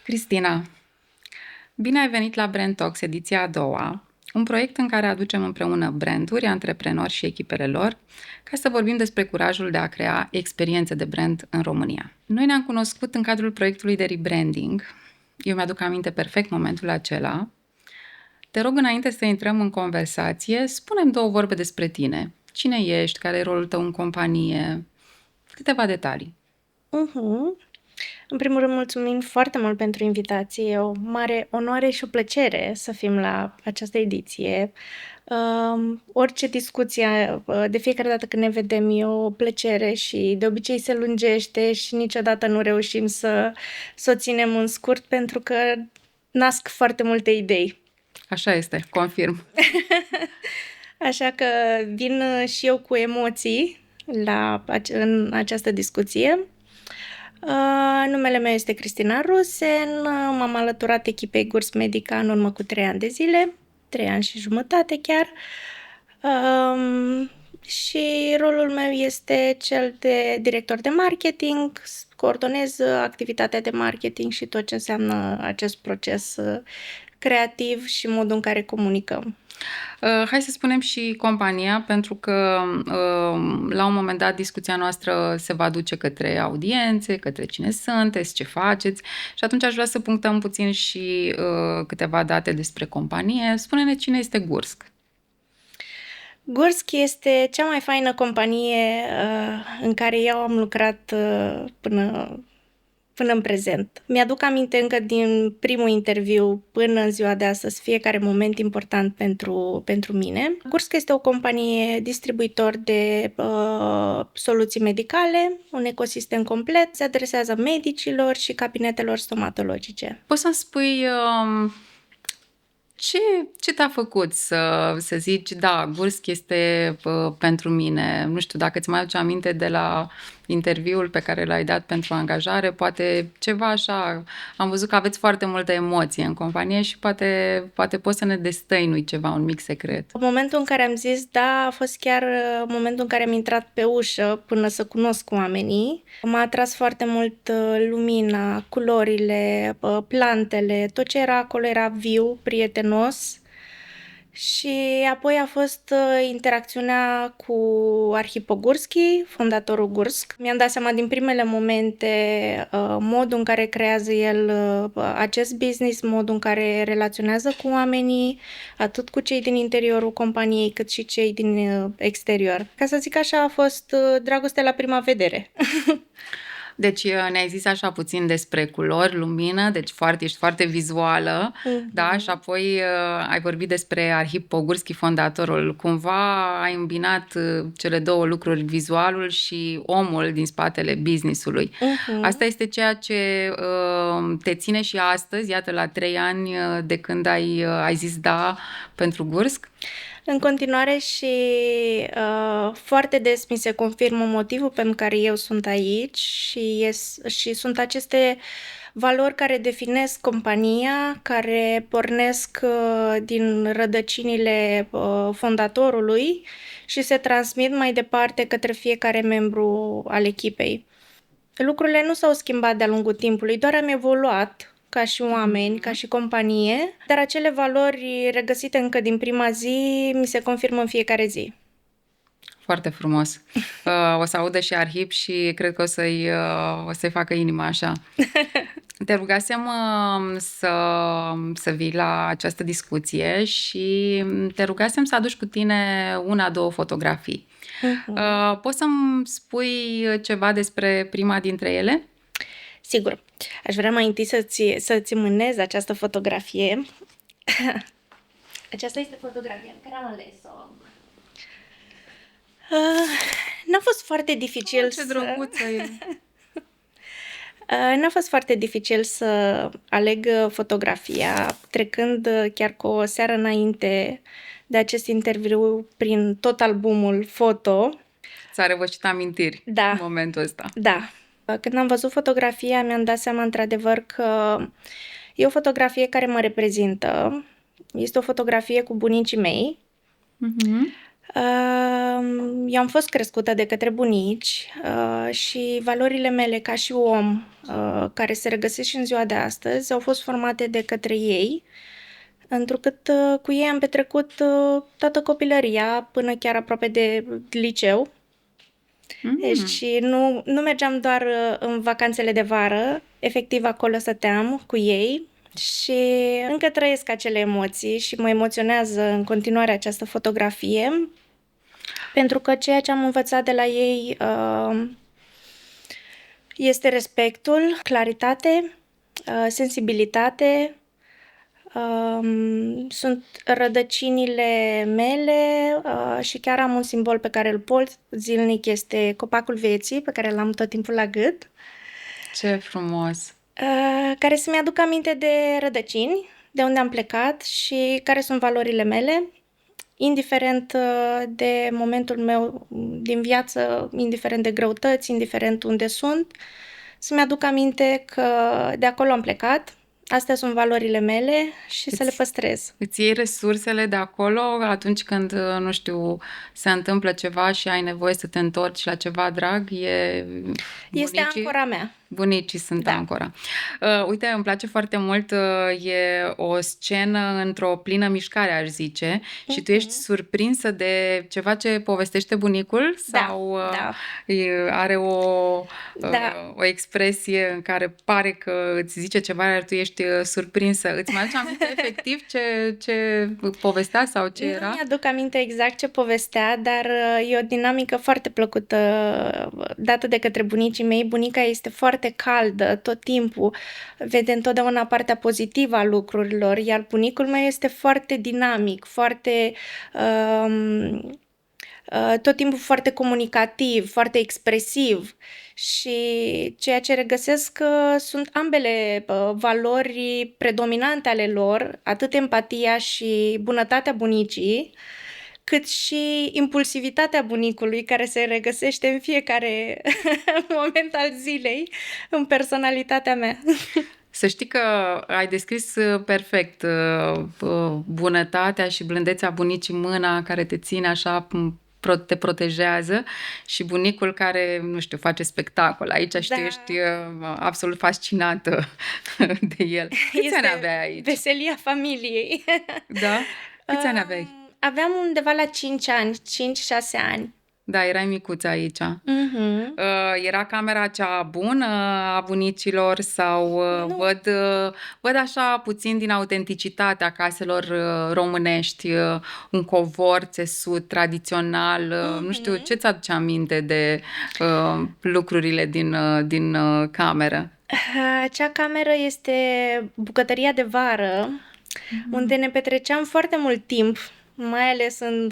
Cristina, bine ai venit la Brand Talks, ediția a doua, un proiect în care aducem împreună branduri, antreprenori și echipele lor ca să vorbim despre curajul de a crea experiențe de brand în România. Noi ne-am cunoscut în cadrul proiectului de rebranding. Eu mi-aduc aminte perfect momentul acela. Te rog, înainte să intrăm în conversație, spune-mi două vorbe despre tine. Cine ești? Care e rolul tău în companie? Câteva detalii. În primul rând, mulțumim foarte mult pentru invitație. E o mare onoare și o plăcere să fim la această ediție. Orice discuție, de fiecare dată când ne vedem, e o plăcere și de obicei se lungește și niciodată nu reușim să o ținem în scurt pentru că nasc foarte multe idei. Așa este, confirm. Așa că vin și eu cu emoții în această discuție. Numele meu este Cristina Rusen, m-am alăturat echipei Gurs Medica în urmă cu 3 ani de zile, 3 ani și jumătate chiar. Și rolul meu este cel de director de marketing, coordonez activitatea de marketing și tot ce înseamnă acest proces creativ și modul în care comunicăm. Hai să spunem și compania, pentru că la un moment dat discuția noastră se va duce către audiențe, către cine sunteți, ce faceți și atunci aș vrea să punctăm puțin și câteva date despre companie. Spune-ne cine este Gursk. Gursk este cea mai faină companie în care eu am lucrat până în prezent. Mi-aduc aminte încă din primul interviu până în ziua de astăzi, fiecare moment important pentru mine. Gursk este o companie distribuitor de soluții medicale, un ecosistem complet, se adresează medicilor și cabinetelor stomatologice. Poți să-mi spui ce te-a făcut să zici, da, Gursk este pentru mine? Nu știu, dacă îți mai aduce aminte de la interviul pe care l-ai dat pentru angajare, poate ceva așa. Am văzut că aveți foarte multă emoție în companie și poate poți să ne destăinui ceva, un mic secret. Momentul în care am zis da a fost chiar momentul în care am intrat pe ușă până să cunosc oamenii. M-a atras foarte mult lumina, culorile, plantele, tot ce era acolo era viu, prietenos. Și apoi a fost interacțiunea cu Arhipo Gurski, fondatorul Gursk. Mi-am dat seama din primele momente modul în care creează el acest business, modul în care relaționează cu oamenii, atât cu cei din interiorul companiei, cât și cei din exterior. Ca să zic așa, a fost dragoste la prima vedere. Deci ne-ai zis așa puțin despre culori, lumină, deci ești foarte vizuală, da? Și apoi ai vorbit despre Arhip Pogurski, fondatorul. Cumva ai îmbinat cele două lucruri, vizualul și omul din spatele business-ului. Asta este ceea ce te ține și astăzi, iată, la 3 ani de când ai zis da pentru Gursk? În continuare și foarte des mi se confirmă motivul pentru care eu sunt aici și sunt aceste valori care definesc compania, care pornesc din rădăcinile fondatorului și se transmit mai departe către fiecare membru al echipei. Lucrurile nu s-au schimbat de-a lungul timpului, doar am evoluat ca și oameni, ca și companie, dar acele valori regăsite încă din prima zi mi se confirmă în fiecare zi. Foarte frumos. O să audă și Arhip și cred că o să-i facă inima așa. Te rugasem să vii la această discuție și te rugasem să aduci cu tine 1-2 fotografii. Poți să-mi spui ceva despre prima dintre ele? Sigur. Aș vrea mai întâi să-ți mânez această fotografie. Aceasta este fotografia pe care am ales-o. N-a fost foarte dificil ce drăguță e! N-a fost foarte dificil să aleg fotografia, trecând chiar cu o seară înainte de acest interviu prin tot albumul foto. Ți-a revășit amintiri în momentul ăsta. Da. Când am văzut fotografia, mi-am dat seama într-adevăr că e o fotografie care mă reprezintă. Este o fotografie cu bunicii mei. eu am fost crescută de către bunici și valorile mele ca și om, care se regăsesc și în ziua de astăzi, au fost formate de către ei, întrucât cu ei am petrecut toată copilăria până chiar aproape de liceu. Deci nu mergeam doar în vacanțele de vară, efectiv acolo stăteam cu ei și încă trăiesc acele emoții și mă emoționează în continuare această fotografie, pentru că ceea ce am învățat de la ei este respectul, claritate, sensibilitate. Sunt rădăcinile mele și chiar am un simbol pe care îl port zilnic, este copacul vieții, pe care l-am tot timpul la gât. Ce frumos! Care să-mi aduc aminte de rădăcini, de unde am plecat și care sunt valorile mele, indiferent de momentul meu din viață, indiferent de greutăți, indiferent unde sunt, să-mi aduc aminte că de acolo am plecat. Astea sunt valorile mele și să le păstrez. Îți iei resursele de acolo atunci când, nu știu, se întâmplă ceva și ai nevoie să te întorci la ceva drag? Este ancora mea. Bunicii sunt ancora. Uite, îmi place foarte mult, e o scenă într-o plină mișcare, aș zice, și tu ești surprinsă de ceva ce povestește bunicul? Sau are o expresie în care pare că îți zice ceva, iar tu ești surprinsă? Îți mai aduce aminte efectiv ce povestea sau ce era? Nu mi-aduc aminte exact ce povestea, dar e o dinamică foarte plăcută dată de către bunicii mei. Bunica este foarte caldă tot timpul, vede întotdeauna partea pozitivă a lucrurilor, iar bunicul meu este foarte dinamic, foarte tot timpul foarte comunicativ, foarte expresiv și ceea ce regăsesc sunt ambele valori predominante ale lor, atât empatia și bunătatea bunicii, cât și impulsivitatea bunicului, care se regăsește în fiecare moment al zilei în personalitatea mea. Să știi că ai descris perfect bunătatea și blândețea bunicii, mâna care te ține așa, te protejează, și bunicul care, nu știu, face spectacol. Aici știu, ești absolut fascinată de el. Câți ani aveai aici? Veselia familiei. Da? Câți ani aveai? Aveam undeva la 5 ani, 5-6 ani. Da, erai micuță aici. Era camera cea bună a bunicilor sau văd așa puțin din autenticitatea caselor românești, un covor țesut tradițional, nu știu, ce ți-aduce aminte de lucrurile din cameră? Acea cameră este bucătăria de vară, unde ne petreceam foarte mult timp, mai ales în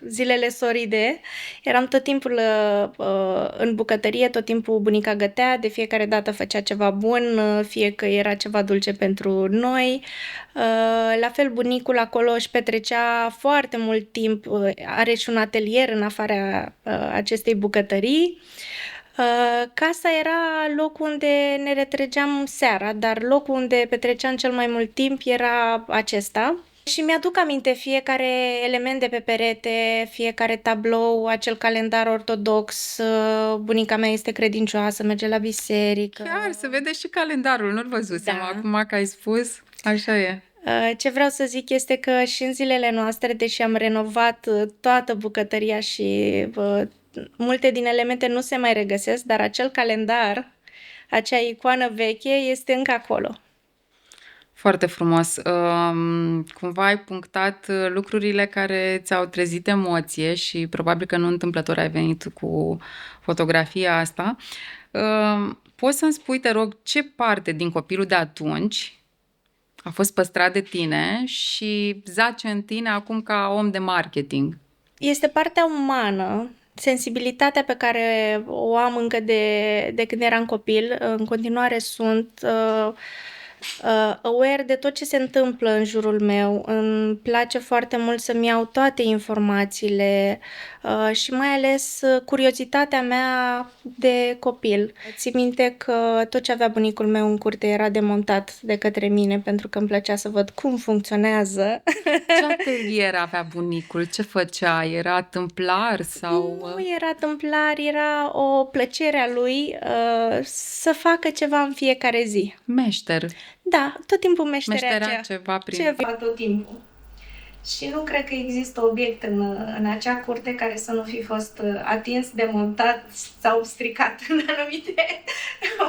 zilele soride. Eram tot timpul în bucătărie, tot timpul bunica gătea, de fiecare dată făcea ceva bun, fie că era ceva dulce pentru noi. La fel, bunicul acolo își petrecea foarte mult timp, are și un atelier în afara acestei bucătării. Casa era locul unde ne retrăgeam seara, dar locul unde petreceam cel mai mult timp era acesta. Și mi-aduc aminte fiecare element de pe perete, fiecare tablou, acel calendar ortodox. Bunica mea este credincioasă, merge la biserică. Chiar, se vede și calendarul, nu-l văzusem. Acum că ai spus, așa e. Ce vreau să zic este că și în zilele noastre, deși am renovat toată bucătăria și multe din elemente nu se mai regăsesc, dar acel calendar, acea icoană veche, este încă acolo. Foarte frumos. Cumva ai punctat lucrurile care ți-au trezit emoție și probabil că nu întâmplător ai venit cu fotografia asta. Poți să-mi spui, te rog, ce parte din copilul de atunci a fost păstrat de tine și zace în tine acum ca om de marketing? Este partea umană, sensibilitatea pe care o am încă de când eram copil. În continuare sunt... aware de tot ce se întâmplă în jurul meu. Îmi place foarte mult să-mi iau toate informațiile și mai ales curiozitatea mea de copil. Țin minte că tot ce avea bunicul meu în curte era demontat de către mine pentru că îmi plăcea să văd cum funcționează. Ce atelier avea bunicul? Ce făcea? Era tâmplar sau... Nu era tâmplar, era o plăcere a lui să facă ceva în fiecare zi. Meșter. Da, tot timpul meșterea Meșterea aceea. ceva prin... Ceva tot timpul. Și nu cred că există obiect în acea curte care să nu fi fost atins, demontat sau stricat în anumite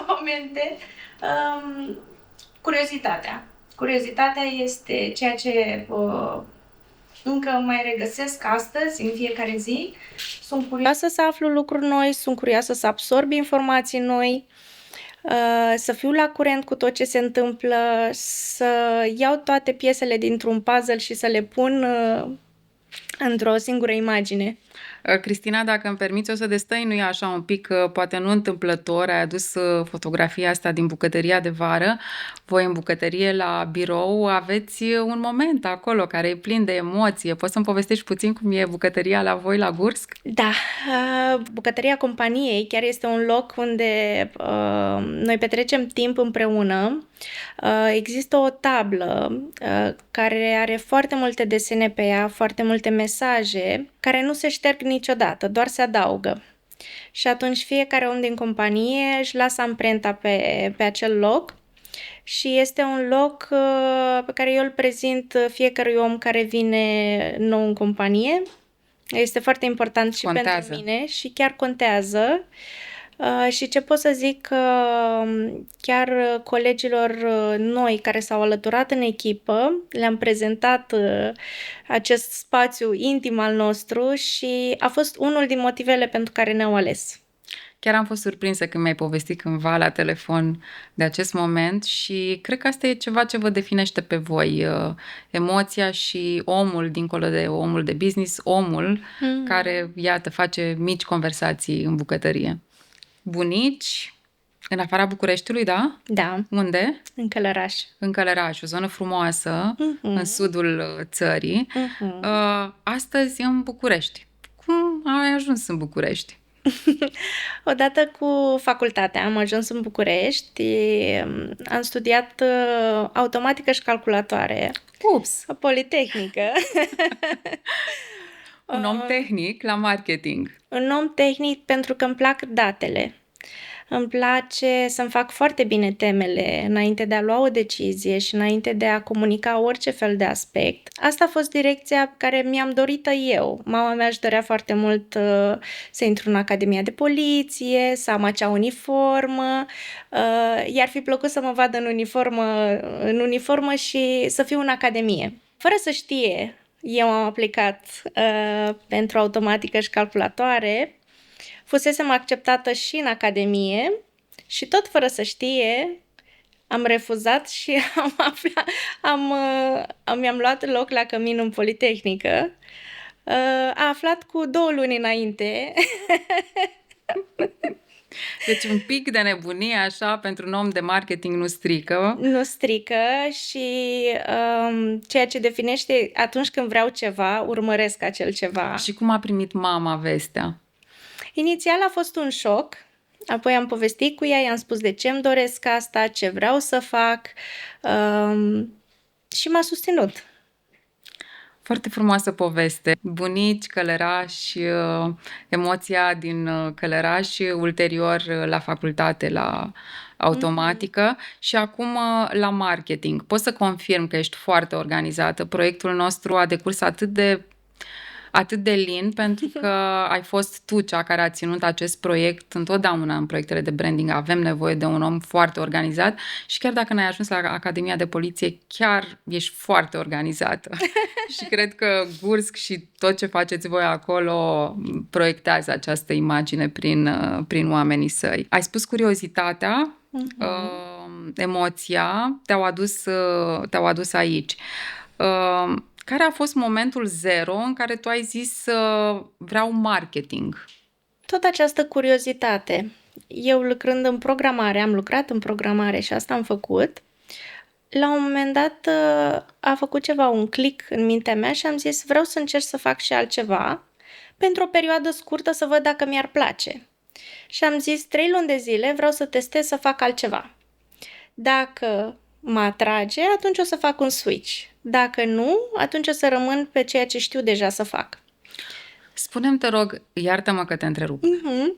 momente. Curiozitatea. Curiozitatea este ceea ce încă mai regăsesc astăzi, în fiecare zi. Sunt curioasă să aflu lucruri noi, sunt curioasă să absorb informații noi, să fiu la curent cu tot ce se întâmplă, să iau toate piesele dintr-un puzzle și să le pun într-o singură imagine. Cristina, dacă îmi permiți, o să destăinui așa un pic, poate nu întâmplător, ai adus fotografia asta din bucătăria de vară. Voi în bucătărie la birou aveți un moment acolo care e plin de emoție. Poți să-mi povestești puțin cum e bucătăria la voi la Gursk? Da, bucătăria companiei chiar este un loc unde noi petrecem timp împreună. Există o tablă care are foarte multe desene pe ea, foarte multe mesaje, care nu se șterg niciodată, doar se adaugă. Și atunci fiecare om din companie își lasă amprenta pe acel loc și este un loc pe care eu îl prezint fiecărui om care vine nou în companie. Este foarte important și Contează. pentru mine și chiar contează. Și ce pot să zic, chiar colegilor noi care s-au alăturat în echipă, le-am prezentat acest spațiu intim al nostru și a fost unul din motivele pentru care ne-au ales. Chiar am fost surprinsă când mi-ai povestit cândva la telefon de acest moment și cred că asta e ceva ce vă definește pe voi, emoția și omul, dincolo de omul de business, omul care, iată, face mici conversații în bucătărie. Bunici, în afara Bucureștiului, da? Da, Unde? în Călăraș. În Călăraș, o zonă frumoasă, în sudul țării. Astăzi în București. Cum ai ajuns în București? Odată cu facultatea am ajuns în București, am studiat automatică și calculatoare. Ups! Politehnică. Un om tehnic la marketing. Un om tehnic pentru că îmi plac datele. Îmi place să-mi fac foarte bine temele înainte de a lua o decizie și înainte de a comunica orice fel de aspect. Asta a fost direcția pe care mi-am dorit-o eu. Mama mea își dorea foarte mult să intru în Academia de Poliție, să am acea uniformă. I-ar fi plăcut să mă vadă în uniformă și să fiu în Academie. Fără să știe, eu am aplicat pentru automatică și calculatoare. Fusesem acceptată și în Academie și tot fără să știe am refuzat și mi-am luat loc la cămin în Politehnică. A aflat cu 2 luni înainte. Deci un pic de nebunie așa pentru un om de marketing nu strică. Nu strică și ceea ce definește atunci când vreau ceva, urmăresc acel ceva. Și cum a primit mama vestea? Inițial a fost un șoc, apoi am povestit cu ea, i-am spus de ce îmi doresc asta, ce vreau să fac și m-a susținut. Foarte frumoasă poveste. Bunici, Călăraș, emoția din Călăraș, ulterior la facultate, la automatică și acum la marketing. Pot să confirm că ești foarte organizată. Proiectul nostru a decurs atât de lin, pentru că ai fost tu cea care a ținut acest proiect. Întotdeauna în proiectele de branding avem nevoie de un om foarte organizat și chiar dacă n-ai ajuns la Academia de Poliție, chiar ești foarte organizată. Și cred că Gursk și tot ce faceți voi acolo proiectează această imagine prin oamenii săi. Ai spus curiozitatea, emoția, te-au adus aici. Care a fost momentul zero în care tu ai zis vreau marketing? Tot această curiozitate. Eu lucrând în programare, am lucrat în programare și asta am făcut. La un moment dat a făcut ceva, un click în mintea mea și am zis vreau să încerc să fac și altceva pentru o perioadă scurtă să văd dacă mi-ar place. Și am zis 3 luni de zile vreau să testez să fac altceva. Dacă mă atrage, atunci o să fac un switch. Dacă nu, atunci o să rămân pe ceea ce știu deja să fac. Spune-mi, te rog, iartă-mă că te întrerup.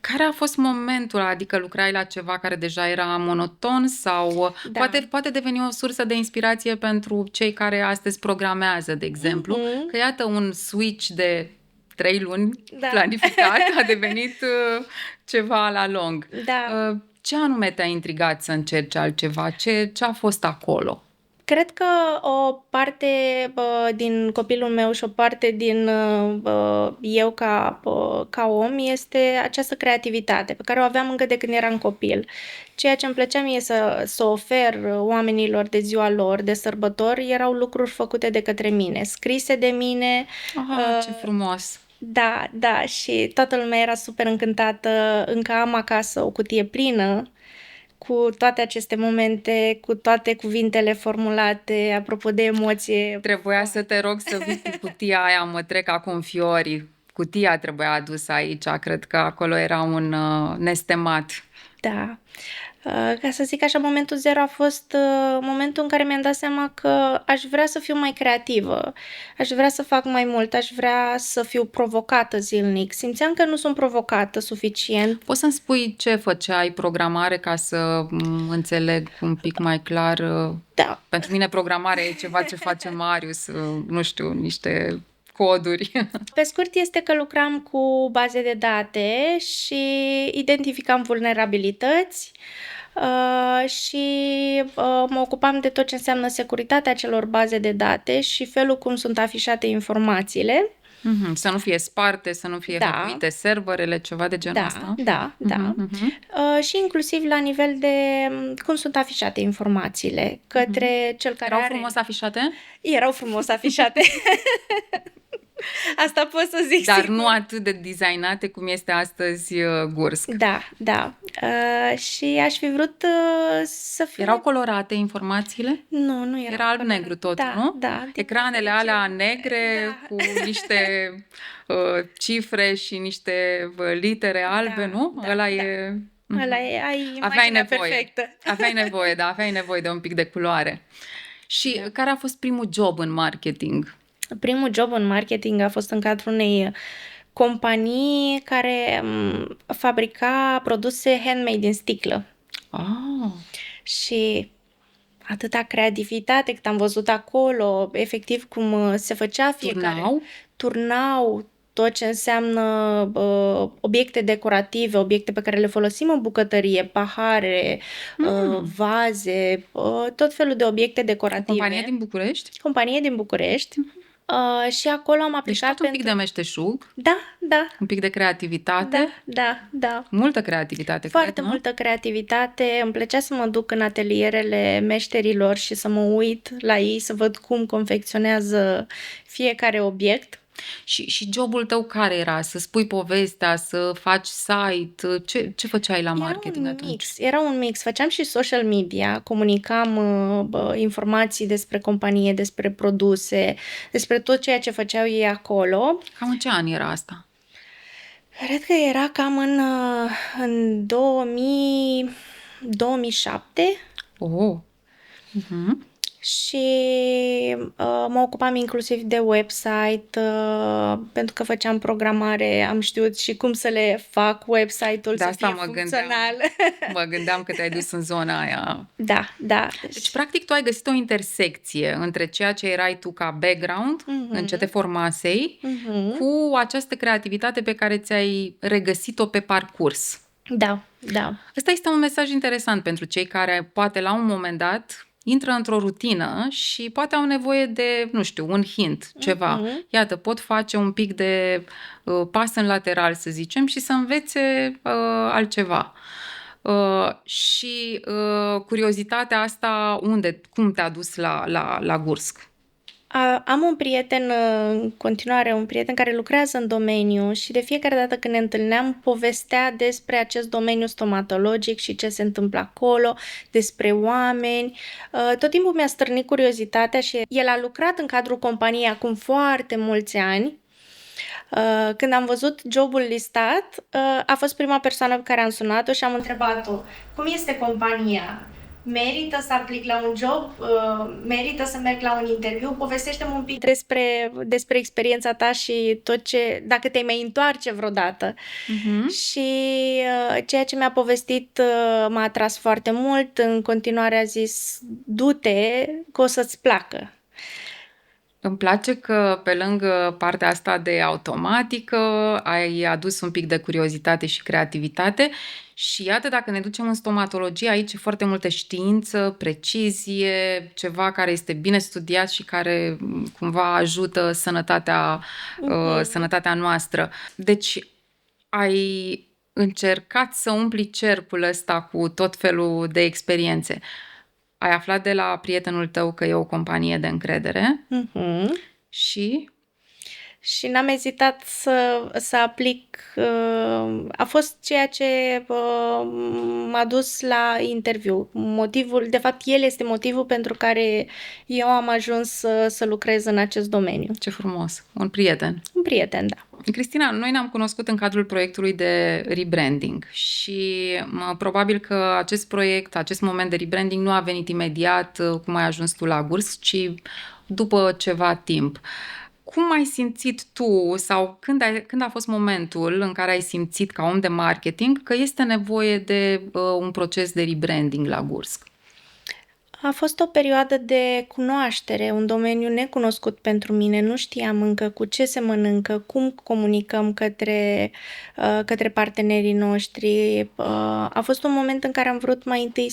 Care a fost momentul, adică lucrai la ceva care deja era monoton sau Da. poate deveni o sursă de inspirație pentru cei care astăzi programează, de exemplu, că iată un switch de 3 luni Da. planificat a devenit ceva la lung. Da. Ce anume te-a intrigat să încerci altceva? Ce a fost acolo? Cred că o parte din copilul meu și o parte din eu ca om este această creativitate pe care o aveam încă de când eram copil. Ceea ce îmi plăcea mie să ofer oamenilor de ziua lor, de sărbători, erau lucruri făcute de către mine, scrise de mine. Ce frumos! Da, și toată lumea era super încântată. Încă am acasă o cutie plină cu toate aceste momente, cu toate cuvintele formulate, apropo de emoție. Trebuia să te rog să vii cu cutia aia, mă trec acum fiori. Cutia trebuia adusă aici, cred că acolo era un nestemat. Da. Ca să zic așa, momentul zero a fost momentul în care mi-am dat seama că aș vrea să fiu mai creativă, aș vrea să fac mai mult, aș vrea să fiu provocată zilnic. Simțeam că nu sunt provocată suficient. Poți să-mi spui ce făceai programare ca să înțeleg un pic mai clar? Da. Pentru mine programarea e ceva ce face Marius, nu știu, niște coduri. Pe scurt este că lucram cu baze de date și identificam vulnerabilități și mă ocupam de tot ce înseamnă securitatea celor baze de date și felul cum sunt afișate informațiile. Să nu fie sparte, să nu fie hăcuite serverele, ceva de genul ăsta? Da. Și inclusiv la nivel de cum sunt afișate informațiile către cel care Erau frumos afișate? Erau frumos afișate. Asta pot să zic. Dar sigur. nu atât de designate cum este astăzi Gursk. Da. Și aș fi vrut să fie... Erau colorate informațiile? Nu erau. Era alb-negru totul, nu? Da. Ecranele alea negre cu niște cifre și niște litere albe, nu? Ăla e... Ăla e, ai imaginea perfectă. Aveai nevoie de un pic de culoare. Și care a fost primul job în marketing? Primul job în marketing a fost în cadrul unei companii care fabrica produse handmade din sticlă. Și atâta creativitate cât am văzut acolo, efectiv cum se făcea fiecare. Turnau tot ce înseamnă obiecte decorative, obiecte pe care le folosim în bucătărie, pahare, vaze, tot felul de obiecte decorative. Companie din București. Și acolo am aplicat deci tot un pic de meșteșug. Da. Un pic de creativitate. Da. Multă creativitate, foarte cred, multă creativitate. Îmi plăcea să mă duc în atelierele meșterilor și să mă uit la ei, să văd cum confecționează fiecare obiect. Și jobul tău care era? Să spui povestea, să faci site? Ce făceai la marketing atunci? Era un mix. Făceam și social media, comunicam informații despre companie, despre produse, despre tot ceea ce făceau ei acolo. Cam în ce an era asta? Cred că era cam în 2007. Și mă ocupam inclusiv de website, pentru că făceam programare, am știut și cum să le fac website-ul să fie funcțional. Mă gândeam că te-ai dus în zona aia. Da. Deci, practic, tu ai găsit o intersecție între ceea ce erai tu ca background, în ce te formasei, cu această creativitate pe care ți-ai regăsit-o pe parcurs. Da. Ăsta este un mesaj interesant pentru cei care, poate, la un moment dat, intră într-o rutină și poate au nevoie de, nu știu, un hint, ceva. Iată, pot face un pic de pas în lateral, să zicem, și să învețe altceva. Și curiozitatea asta, cum te-a dus la Gursk? Am un prieten, în continuare, un prieten care lucrează în domeniu și de fiecare dată când ne întâlneam, povestea despre acest domeniu stomatologic și ce se întâmplă acolo, despre oameni. Tot timpul mi-a stârnit curiozitatea și el a lucrat în cadrul companiei acum foarte mulți ani. Când am văzut jobul listat, a fost prima persoană pe care am sunat-o și am întrebat-o cum este compania? Merită să aplic la un job? Merită să merg la un interviu? Povestește-mi un pic despre experiența ta și tot ce, dacă te-ai mai întoarce vreodată. Și ceea ce mi-a povestit m-a atras foarte mult. În continuare a zis, du-te, că o să-ți placă. Îmi place că pe lângă partea asta de automatică ai adus un pic de curiozitate și creativitate și iată, dacă ne ducem în stomatologie, aici e foarte multă știință, precizie, ceva care este bine studiat și care cumva ajută sănătatea noastră. Deci ai încercat să umpli cercul ăsta cu tot felul de experiențe. Ai aflat de la prietenul tău că e o companie de încredere și Și n-am ezitat să aplic. A fost ceea ce m-a dus la interviu. De fapt, el este motivul pentru care eu am ajuns să lucrez în acest domeniu. ce frumos, un prieten. Un prieten, da. Cristina, noi ne-am cunoscut în cadrul proiectului de rebranding și probabil că acest moment de rebranding nu a venit imediat cum ai ajuns tu la Gurs, ci după ceva timp. Cum ai simțit tu sau când a fost momentul în care ai simțit ca om de marketing că este nevoie de un proces de rebranding la Gurs? A fost o perioadă de cunoaștere, un domeniu necunoscut pentru mine. Nu știam încă cu ce se mănâncă, cum comunicăm către partenerii noștri. A fost un moment în care am vrut mai întâi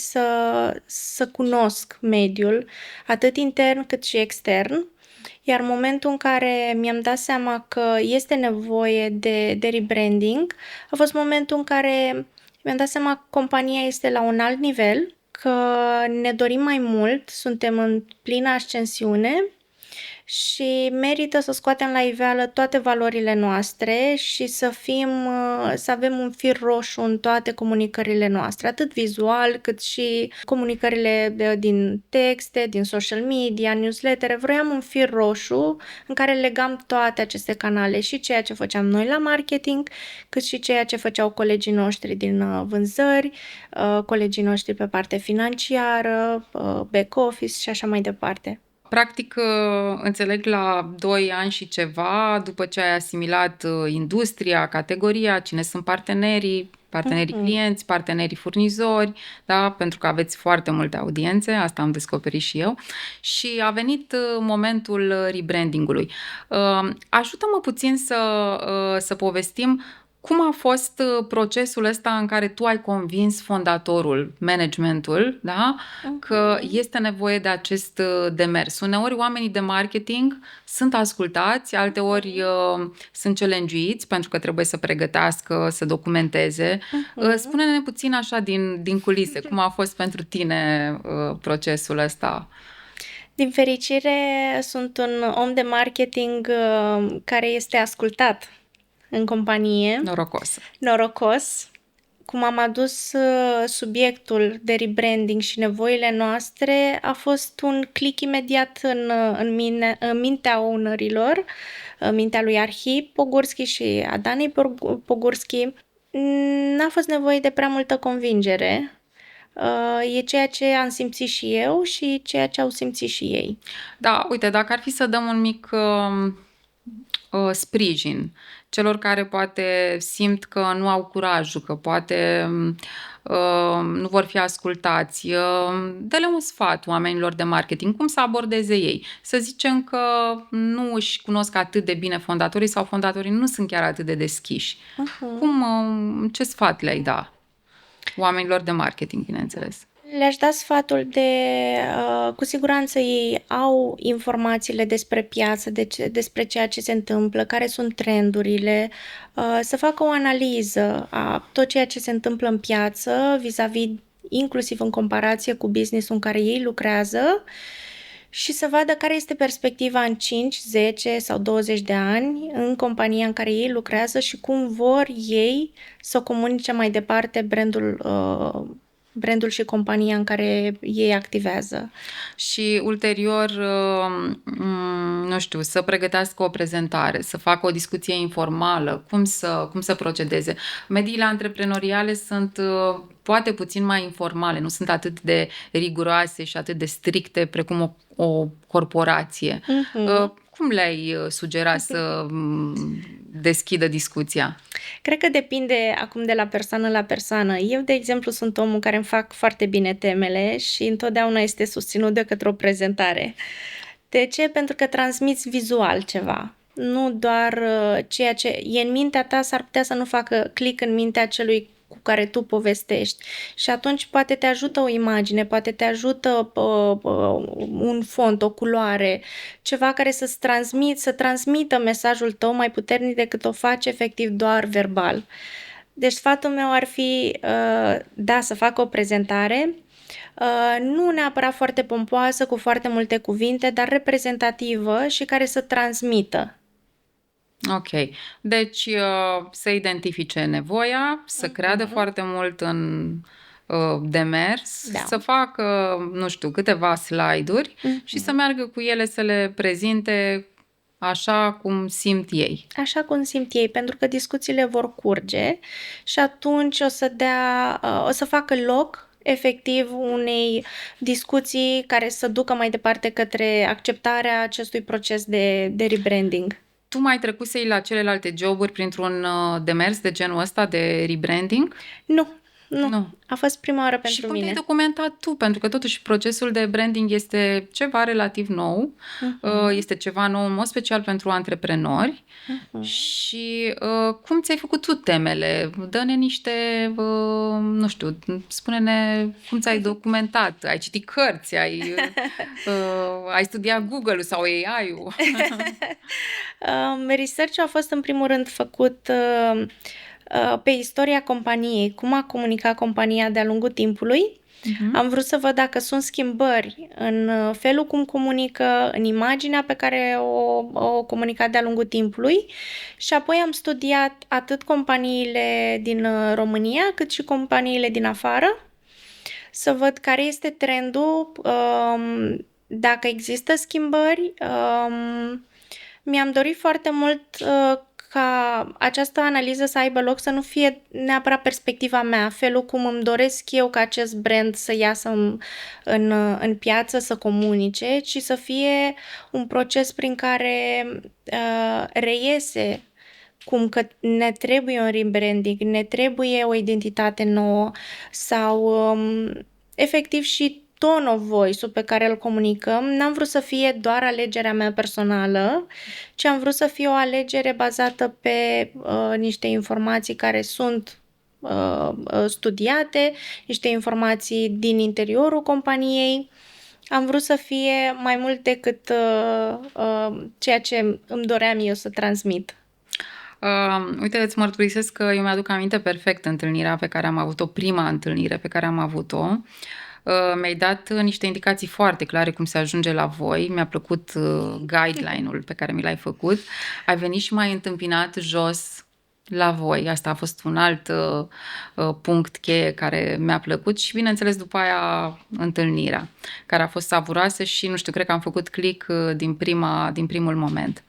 să cunosc mediul, atât intern cât și extern. Iar momentul în care mi-am dat seama că este nevoie de rebranding, a fost momentul în care mi-am dat seama că compania este la un alt nivel, că ne dorim mai mult, suntem în plină ascensiune și merită să scoatem la iveală toate valorile noastre și să avem un fir roșu în toate comunicările noastre, atât vizual cât și comunicările din texte, din social media, newslettere. Vroiam un fir roșu în care legam toate aceste canale, și ceea ce făceam noi la marketing, cât și ceea ce făceau colegii noștri din vânzări, colegii noștri pe partea financiară, back office și așa mai departe. Practic, înțeleg la 2 ani și ceva, după ce ai asimilat industria, categoria, cine sunt partenerii clienți, partenerii furnizori, da? Pentru că aveți foarte multe audiențe, asta am descoperit și eu, și a venit momentul rebrandingului. Ajută-mă puțin să povestim cum a fost procesul ăsta în care tu ai convins fondatorul, managementul, da? Că este nevoie de acest demers. Uneori oamenii de marketing sunt ascultați, alteori sunt challenge-uiți pentru că trebuie să pregătească, să documenteze. Spune-ne puțin așa din culise, cum a fost pentru tine procesul ăsta? Din fericire, sunt un om de marketing care este ascultat în companie. Norocos. Cum am adus subiectul de rebranding și nevoile noastre, a fost un click imediat în mintea ownerilor, în mintea lui Arhip Pogurski și a Danei Pogurski. N-a fost nevoie de prea multă convingere. E ceea ce am simțit și eu și ceea ce au simțit și ei. Da, uite, dacă ar fi să dăm un mic sprijin celor care poate simt că nu au curajul, că poate nu vor fi ascultați, dă-le un sfat oamenilor de marketing, cum să abordeze ei. Să zicem că nu își cunosc atât de bine fondatorii sau fondatorii nu sunt chiar atât de deschiși. Ce sfat le-ai da oamenilor de marketing, bineînțeles? Le-aș da sfatul cu siguranță ei au informațiile despre piață, despre ceea ce se întâmplă, care sunt trendurile, să facă o analiză a tot ceea ce se întâmplă în piață, vis-a-vis, inclusiv în comparație cu business-ul în care ei lucrează, și să vadă care este perspectiva în 5, 10 sau 20 de ani în compania în care ei lucrează și cum vor ei să comunice mai departe brandul și compania în care ei activează. Și ulterior, nu știu, să pregătească o prezentare, să facă o discuție informală, cum să procedeze. Mediile antreprenoriale sunt poate puțin mai informale, nu sunt atât de riguroase și atât de stricte precum o corporație. Cum le-ai sugera să deschidă discuția? Cred că depinde acum de la persoană la persoană. Eu, de exemplu, sunt omul care îmi fac foarte bine temele și întotdeauna este susținut de către o prezentare. De ce? Pentru că transmiți vizual ceva. Nu doar ceea ce e în mintea ta, s-ar putea să nu facă click în mintea celui cu care tu povestești. Și atunci poate te ajută o imagine, poate te ajută un font, o culoare, ceva care să transmită mesajul tău mai puternic decât o faci efectiv doar verbal. Deci sfatul meu ar fi, da, să fac o prezentare, nu neapărat foarte pompoasă, cu foarte multe cuvinte, dar reprezentativă și care să transmită. Ok. Deci să identifice nevoia, să creadă foarte mult în demers, Da. să facă, nu știu, câteva slide-uri și să meargă cu ele să le prezinte așa cum simt ei. Așa cum simt ei, pentru că discuțiile vor curge și atunci o să facă loc efectiv unei discuții care să ducă mai departe către acceptarea acestui proces de rebranding. Tu mai trecusei la celelalte joburi printr-un demers de genul ăsta de rebranding? Nu. Nu. A fost prima oară pentru Și cum mine. te-ai documentat tu? Pentru că totuși procesul de branding este ceva relativ nou, este ceva nou în mod special pentru antreprenori. Și cum ți-ai făcut tu temele? Dă-ne niște, nu știu, spune-ne cum ți-ai documentat. Ai citit cărți, ai studiat Google-ul sau AI-ul? Research-ul a fost în primul rând făcut pe istoria companiei, cum a comunicat compania de-a lungul timpului. Am vrut să văd dacă sunt schimbări în felul cum comunică, în imaginea pe care o comunicat de-a lungul timpului și apoi am studiat atât companiile din România cât și companiile din afară, să văd care este trendul, dacă există schimbări. Mi-am dorit foarte mult ca această analiză să aibă loc, să nu fie neapărat perspectiva mea, felul cum îmi doresc eu ca acest brand să iasă în piață, să comunice, ci să fie un proces prin care reiese cum că ne trebuie un rebranding, ne trebuie o identitate nouă sau efectiv și tone of voice-ul pe care îl comunicăm, n-am vrut să fie doar alegerea mea personală, ci am vrut să fie o alegere bazată pe niște informații care sunt studiate, niște informații din interiorul companiei. Am vrut să fie mai mult decât ceea ce îmi doream eu să transmit. Uite, îți mărturisesc că eu mi-aduc aminte perfect întâlnirea pe care am avut-o, prima întâlnire pe care am avut-o. Mi-ai dat niște indicații foarte clare cum se ajunge la voi. Mi-a plăcut guideline-ul pe care mi l-ai făcut. Ai venit și m-ai întâmpinat jos la voi. Asta a fost un alt punct cheie care mi-a plăcut și, bineînțeles, după aia întâlnirea, care a fost savuroasă și, nu știu, cred că am făcut click din primul moment.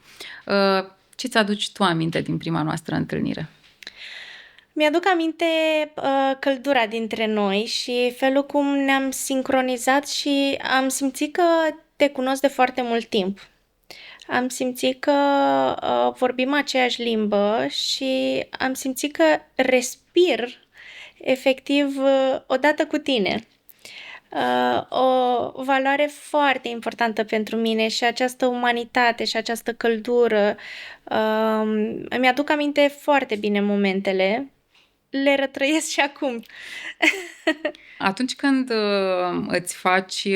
Ce ți-aduci tu aminte din prima noastră întâlnire? Mi-aduc aminte căldura dintre noi și felul cum ne-am sincronizat și am simțit că te cunosc de foarte mult timp. Am simțit că vorbim aceeași limbă și am simțit că respir efectiv odată cu tine. O valoare foarte importantă pentru mine și această umanitate și această căldură. Îmi aduc aminte foarte bine momentele. Le retrăiesc și acum. Atunci când îți faci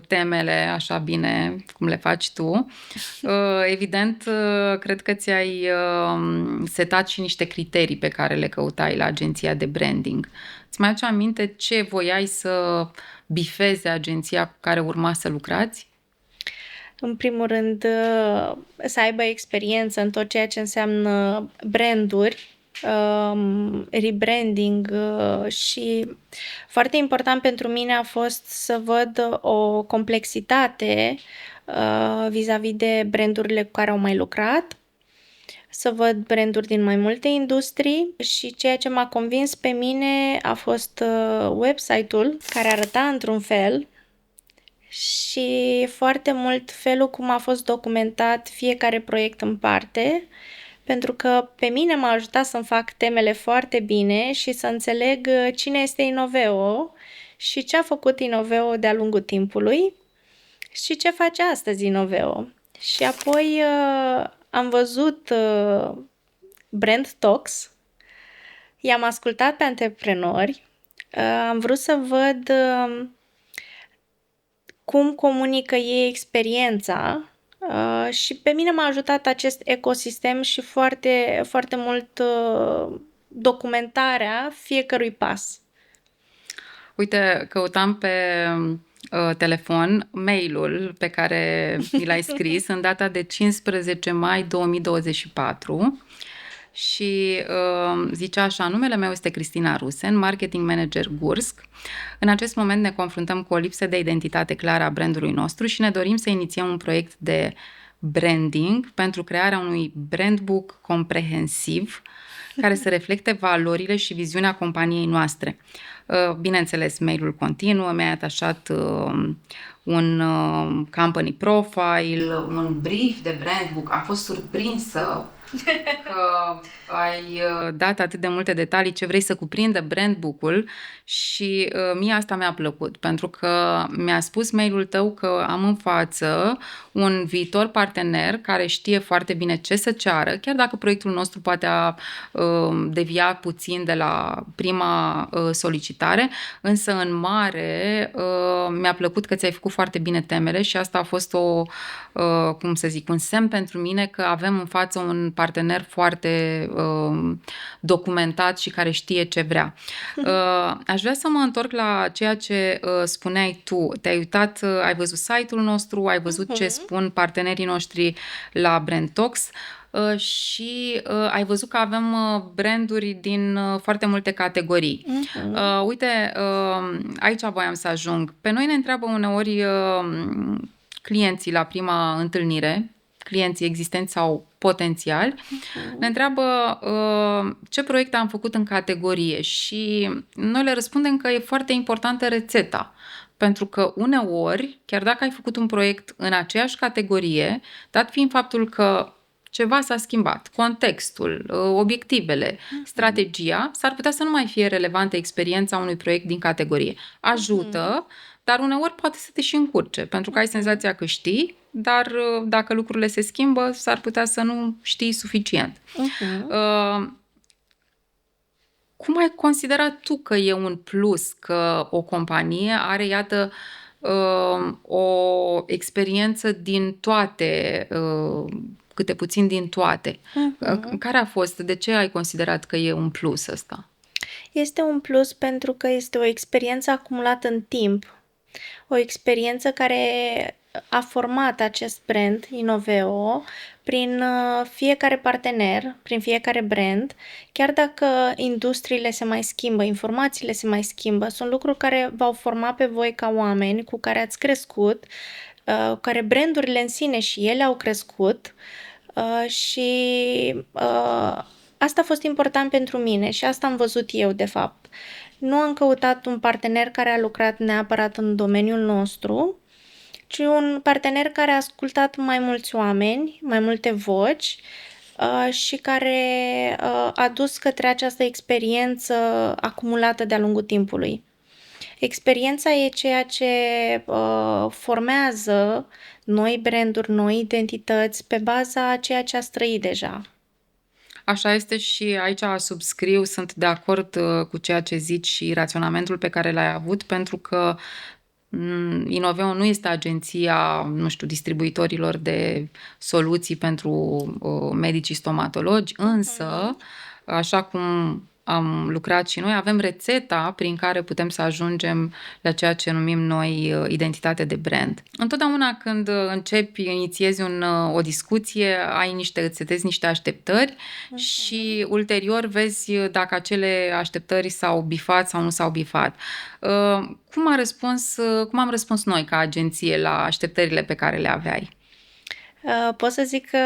temele așa bine cum le faci tu, evident, cred că ți-ai setat și niște criterii pe care le căutai la agenția de branding. Îți mai aduce aminte ce voiai să bifeze agenția cu care urma să lucrați? În primul rând, să aibă experiență în tot ceea ce înseamnă branduri, rebranding și foarte important pentru mine a fost să văd o complexitate vis-a-vis de brandurile cu care au mai lucrat, să văd branduri din mai multe industrii și ceea ce m-a convins pe mine a fost website-ul care arăta într-un fel și foarte mult felul cum a fost documentat fiecare proiect în parte, pentru că pe mine m-a ajutat să-mi fac temele foarte bine și să înțeleg cine este Inoveo și ce a făcut Inoveo de-a lungul timpului și ce face astăzi Inoveo. Și apoi am văzut Brand Talks, i-am ascultat pe antreprenori, am vrut să văd cum comunică ei experiența și pe mine m-a ajutat acest ecosistem și foarte, foarte mult documentarea fiecărui pas. Uite, căutam pe telefon mail-ul pe care mi l-ai scris în data de 15 mai 2024 și zicea așa: numele meu este Cristina Rusen, marketing manager Gursk. În acest moment ne confruntăm cu o lipsă de identitate clară a brandului nostru și ne dorim să inițiem un proiect de branding pentru crearea unui brand book comprehensiv care să reflecte valorile și viziunea companiei noastre. Bineînțeles, mail-ul continuă, mi-ai atașat un company profile, un brief de brand book. Am fost surprinsă că ai dat atât de multe detalii ce vrei să cuprindă brand book-ul și mie asta mi-a plăcut, pentru că mi-a spus mail-ul tău că am în față un viitor partener care știe foarte bine ce să ceară, chiar dacă proiectul nostru poate a devia puțin de la prima solicitare, însă în mare mi-a plăcut că ți-ai făcut foarte bine temele și asta a fost un semn pentru mine că avem în față un partener foarte documentat și care știe ce vrea. Aș vrea să mă întorc la ceea ce spuneai tu. Te-ai uitat, ai văzut site-ul nostru, ai văzut ce spun partenerii noștri la Brand Talks și ai văzut că avem branduri din foarte multe categorii. Uite, aici voiam să ajung. Pe noi ne întreabă uneori clienții la prima întâlnire, clienții existenți sau potențiali, ne întreabă ce proiecte am făcut în categorie și noi le răspundem că e foarte importantă rețeta. Pentru că uneori, chiar dacă ai făcut un proiect în aceeași categorie, dat fiind faptul că ceva s-a schimbat, contextul, obiectivele, strategia, s-ar putea să nu mai fie relevantă experiența unui proiect din categorie. Ajută, dar uneori poate să te și încurce, pentru că ai senzația că știi, dar dacă lucrurile se schimbă, s-ar putea să nu știi suficient. Cum ai considerat tu că e un plus că o companie are, iată, o experiență din toate, câte puțin din toate? Care a fost? De ce ai considerat că e un plus ăsta? Este un plus pentru că este o experiență acumulată în timp. O experiență care a format acest brand, Inoveo, prin fiecare partener, prin fiecare brand, chiar dacă industriile se mai schimbă, informațiile se mai schimbă, sunt lucruri care v-au format pe voi ca oameni cu care ați crescut, care brandurile în sine și ele au crescut și asta a fost important pentru mine și asta am văzut eu, de fapt. Nu am căutat un partener care a lucrat neapărat în domeniul nostru, ci un partener care a ascultat mai mulți oameni, mai multe voci și care a dus către această experiență acumulată de-a lungul timpului. Experiența e ceea ce formează noi branduri, noi identități pe baza a ceea ce ați trăit deja. Așa este și aici subscriu, sunt de acord cu ceea ce zici și raționamentul pe care l-ai avut, pentru că Inoveo nu este agenția, nu știu, distribuitorilor de soluții pentru medicii stomatologi, însă, așa cum am lucrat și noi, avem rețeta prin care putem să ajungem la ceea ce numim noi identitate de brand. Întotdeauna când inițiezi o discuție, îți setezi niște așteptări și ulterior vezi dacă acele așteptări s-au bifat sau nu s-au bifat. Cum am răspuns noi ca agenție la așteptările pe care le aveai? Pot să zic că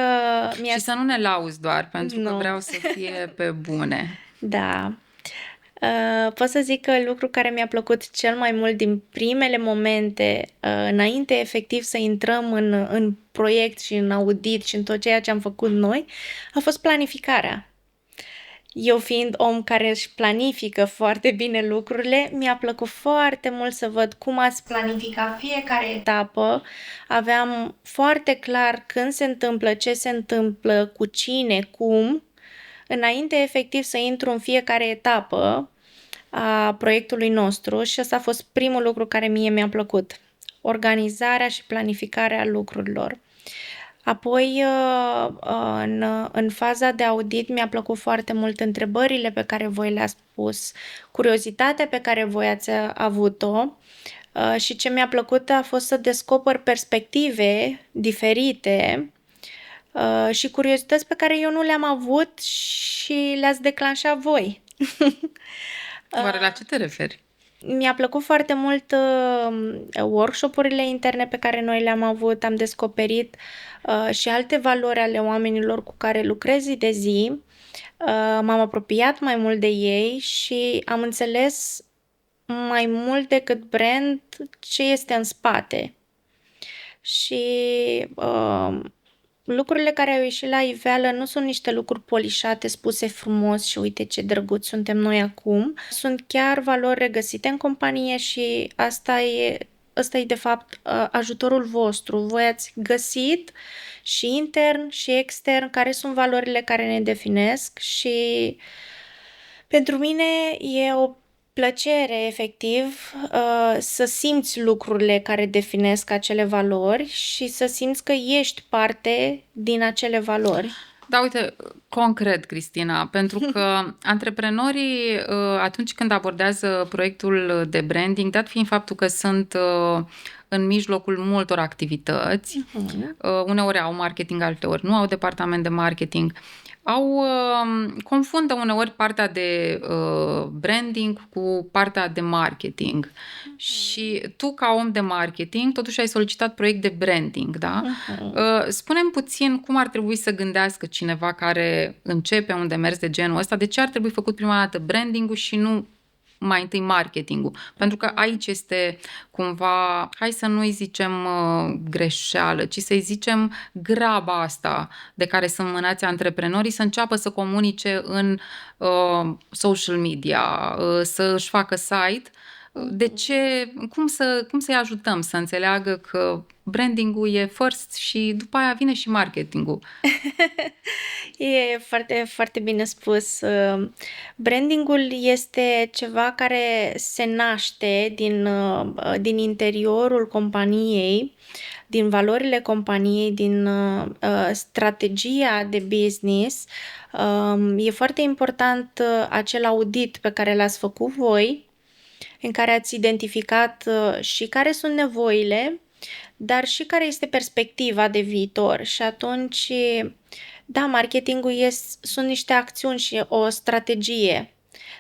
Și să nu ne lauzi doar, pentru că vreau să fie pe bune. Da. Pot să zic că lucru care mi-a plăcut cel mai mult din primele momente, înainte efectiv să intrăm în proiect și în audit și în tot ceea ce am făcut noi, a fost planificarea. Eu fiind om care își planifică foarte bine lucrurile, mi-a plăcut foarte mult să văd cum ați planificat fiecare etapă. Aveam foarte clar când se întâmplă, ce se întâmplă, cu cine, cum, înainte efectiv să intru în fiecare etapă a proiectului nostru și ăsta a fost primul lucru care mie mi-a plăcut. Organizarea și planificarea lucrurilor. Apoi, în faza de audit, mi-a plăcut foarte mult întrebările pe care voi le-ați pus, curiozitatea pe care voi ați avut-o și ce mi-a plăcut a fost să descoper perspective diferite și curiozități pe care eu nu le-am avut și le-ați declanșat voi. Oare la ce te referi? Mi-a plăcut foarte mult workshop-urile interne pe care noi le-am avut, am descoperit și alte valori ale oamenilor cu care lucrez zi de zi. M-am apropiat mai mult de ei și am înțeles mai mult decât brand ce este în spate. Și lucrurile care au ieșit la iveală nu sunt niște lucruri polișate, spuse frumos și uite ce drăguți suntem noi acum. Sunt chiar valori regăsite în companie și ăsta e de fapt ajutorul vostru. Voi ați găsit și intern și extern care sunt valorile care ne definesc și pentru mine e o plăcere, efectiv, să simți lucrurile care definesc acele valori și să simți că ești parte din acele valori. Da, uite, concret, Cristina, pentru că antreprenorii, atunci când abordează proiectul de branding, dat fiind faptul că sunt în mijlocul multor activități, uneori au marketing, alteori nu au departament de marketing, confundă uneori partea de branding cu partea de marketing. Și tu, ca om de marketing, totuși ai solicitat proiect de branding, da? Spune-mi puțin cum ar trebui să gândească cineva care începe un demers de genul ăsta, de ce ar trebui făcut prima dată branding-ul și nu mai întâi marketingul. Pentru că aici este cumva, hai să nu-i zicem greșeală, ci să-i zicem graba asta de care sunt mânați antreprenorii să înceapă să comunice în social media, să își facă site. De ce, cum să-i ajutăm să înțeleagă că branding-ul e first și după aia vine și marketing-ul? E foarte, foarte bine spus. Branding-ul este ceva care se naște din interiorul companiei, din valorile companiei, din strategia de business. E foarte important acel audit pe care l-ați făcut voi, în care ați identificat și care sunt nevoile, dar și care este perspectiva de viitor. Și atunci, da, marketingul sunt niște acțiuni și o strategie,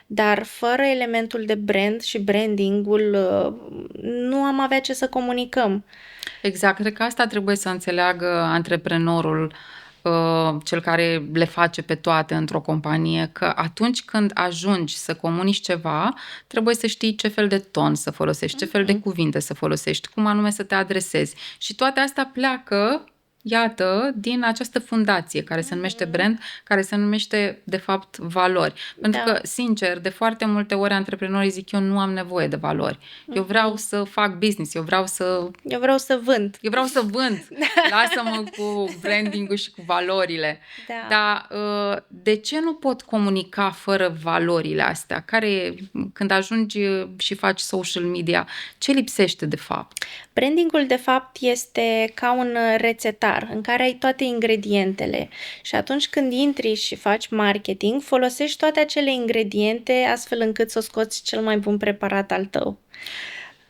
dar fără elementul de brand și brandingul nu am avea ce să comunicăm. Exact, cred că asta trebuie să înțeleagă antreprenorul, cel care le face pe toate într-o companie, că atunci când ajungi să comunici ceva, trebuie să știi ce fel de ton să folosești, ce fel de cuvinte să folosești, cum anume să te adresezi. Și toate astea pleacă, iată, din această fundație care se numește brand, care se numește, de fapt, valori. Pentru că, sincer, de foarte multe ori antreprenorii zic, eu nu am nevoie de valori. Eu vreau să fac business, eu vreau să vând. Eu vreau să vând. Lasă-mă cu branding-ul și cu valorile. Da. Dar de ce nu pot comunica fără valorile astea? Când ajungi și faci social media, ce lipsește de fapt? Brandingul, de fapt, este ca un rețetar. alimentar în care ai toate ingredientele și atunci când intri și faci marketing, folosești toate acele ingrediente astfel încât să scoți cel mai bun preparat al tău.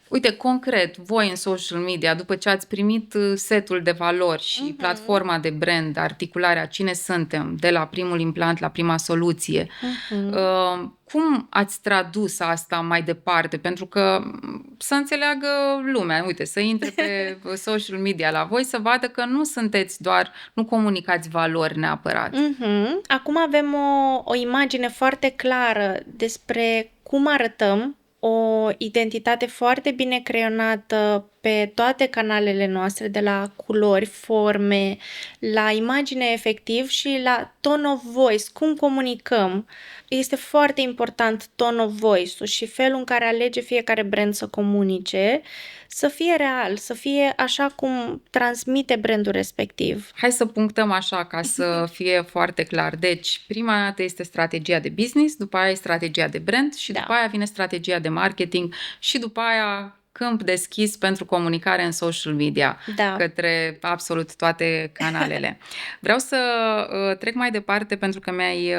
Uite, concret, voi în social media, după ce ați primit setul de valori și platforma de brand, articularea, cine suntem, de la primul implant la prima soluție, cum ați tradus asta mai departe? Pentru că să înțeleagă lumea, uite, să intre pe social media la voi, să vadă că nu sunteți doar, nu comunicați valori neapărat. Acum avem o imagine foarte clară despre cum arătăm, o identitate foarte bine creionată pe toate canalele noastre, de la culori, forme, la imagine efectiv și la tone of voice, cum comunicăm. Este foarte important tone of voice-ul și felul în care alege fiecare brand să comunice, să fie real, să fie așa cum transmite brandul respectiv. Hai să punctăm așa ca să fie foarte clar. Deci, prima dată este strategia de business, după aia e strategia de brand și după aia vine strategia de marketing și după aia câmp deschis pentru comunicare în social media către absolut toate canalele. Vreau să trec mai departe pentru că mi-ai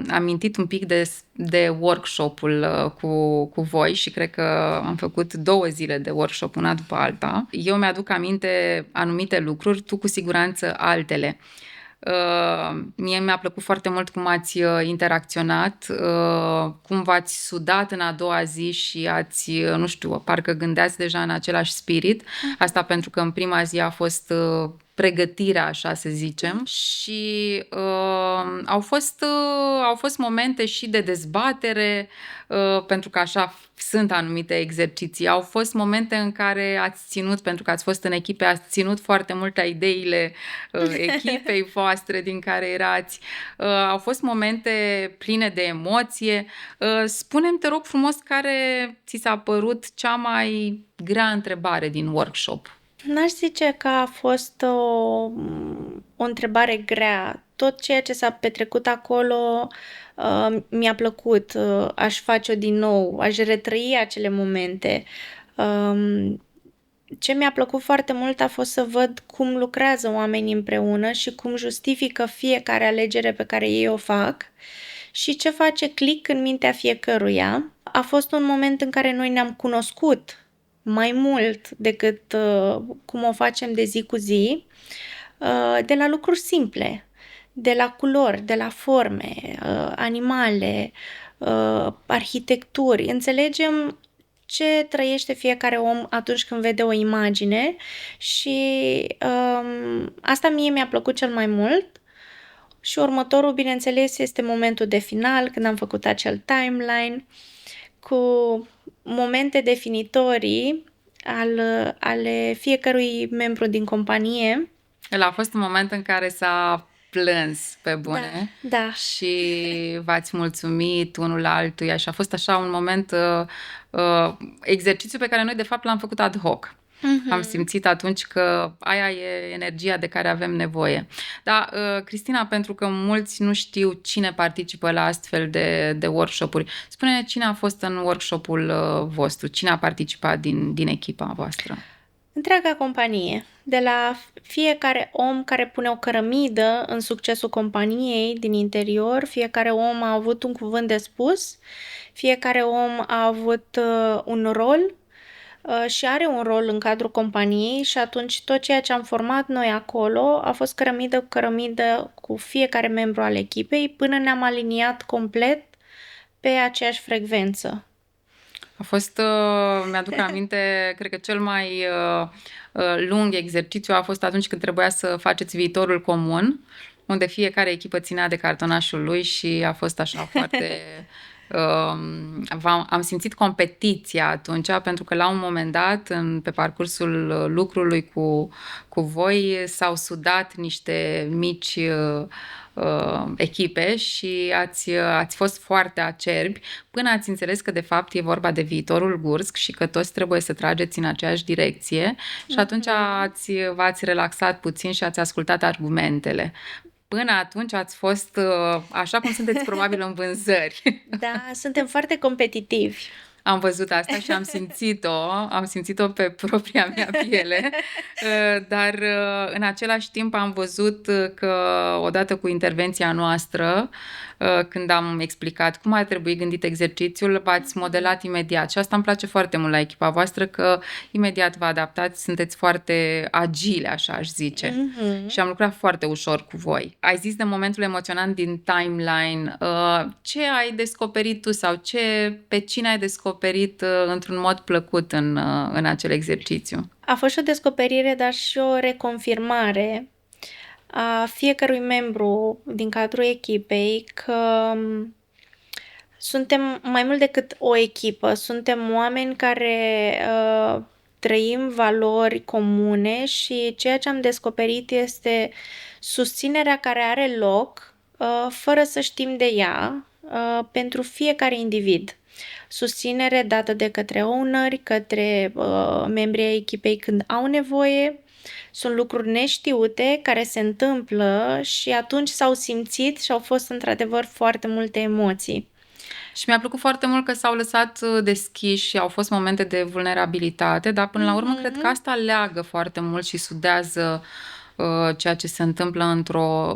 amintit un pic de workshop-ul cu voi și cred că am făcut 2 zile de workshop, una după alta. Eu mi-aduc aminte anumite lucruri, tu cu siguranță altele. Mie mi-a plăcut foarte mult cum ați interacționat, cum v-ați sudat în a doua zi și ați, nu știu, parcă gândeați deja în același spirit. Asta pentru că în prima zi a fost pregătirea, așa să zicem, și au fost momente și de dezbatere, pentru că așa sunt anumite exerciții. Au fost momente în care ați ținut, pentru că ați fost în echipe, ați ținut foarte mult la ideile echipei voastre din care erați. Au fost momente pline de emoție. Spune-mi, te rog frumos, care ți s-a părut cea mai grea întrebare din workshop? N-aș zice că a fost o întrebare grea. Tot ceea ce s-a petrecut acolo mi-a plăcut. Aș face-o din nou, aș retrăi acele momente. Ce mi-a plăcut foarte mult a fost să văd cum lucrează oamenii împreună și cum justifică fiecare alegere pe care ei o fac și ce face click în mintea fiecăruia. A fost un moment în care noi ne-am cunoscut mai mult decât cum o facem de zi cu zi, de la lucruri simple, de la culori, de la forme, animale, arhitecturi. Înțelegem ce trăiește fiecare om atunci când vede o imagine și asta mie mi-a plăcut cel mai mult. Și următorul, bineînțeles, este momentul de final, când am făcut acel timeline cu momente definitorii ale fiecărui membru din companie. El a fost un moment în care s-a plâns pe bune și v-ați mulțumit unul altuia și a fost așa un moment, exercițiu pe care noi de fapt l-am făcut ad hoc. Am simțit atunci că aia e energia de care avem nevoie. Dar, Cristina, pentru că mulți nu știu cine participă la astfel de workshop-uri, spune-ne cine a fost în workshop-ul vostru, cine a participat din echipa voastră? Întreaga companie, de la fiecare om care pune o cărămidă în succesul companiei din interior, fiecare om a avut un cuvânt de spus, fiecare om a avut un rol și are un rol în cadrul companiei și atunci tot ceea ce am format noi acolo a fost cărămidă cu cărămidă cu fiecare membru al echipei până ne-am aliniat complet pe aceeași frecvență. A fost, mi-aduc aminte, cred că cel mai lung exercițiu a fost atunci când trebuia să faceți viitorul comun, unde fiecare echipă ținea de cartonașul lui și a fost așa foarte... am simțit competiția atunci, pentru că la un moment dat, pe parcursul lucrului cu voi, s-au sudat niște mici echipe și ați fost foarte acerbi până ați înțeles că de fapt e vorba de viitorul Gursk și că toți trebuie să trageți în aceeași direcție și atunci v-ați relaxat puțin și ați ascultat argumentele. Până atunci ați fost așa cum sunteți probabil în vânzări. Da, suntem foarte competitivi. Am văzut asta și am simțit-o pe propria mea piele, dar în același timp am văzut că odată cu intervenția noastră, când am explicat cum ar trebui gândit exercițiul, v-ați modelat imediat și asta îmi place foarte mult la echipa voastră, că imediat vă adaptați, sunteți foarte agile, așa aș zice. Și am lucrat foarte ușor cu voi. Ai zis de momentul emoționant din timeline. Ce ai descoperit tu sau pe cine ai descoperit într-un mod plăcut în acel exercițiu? A fost și o descoperire, dar și o reconfirmare a fiecărui membru din cadrul echipei că suntem mai mult decât o echipă, suntem oameni care trăim valori comune și ceea ce am descoperit este susținerea care are loc fără să știm de ea pentru fiecare individ. Susținere dată de către owneri, către membrii ai echipei când au nevoie. Sunt lucruri neștiute care se întâmplă și atunci s-au simțit și au fost într-adevăr foarte multe emoții. Și mi-a plăcut foarte mult că s-au lăsat deschiși și au fost momente de vulnerabilitate, dar până la urmă cred că asta leagă foarte mult și sudează ceea ce se întâmplă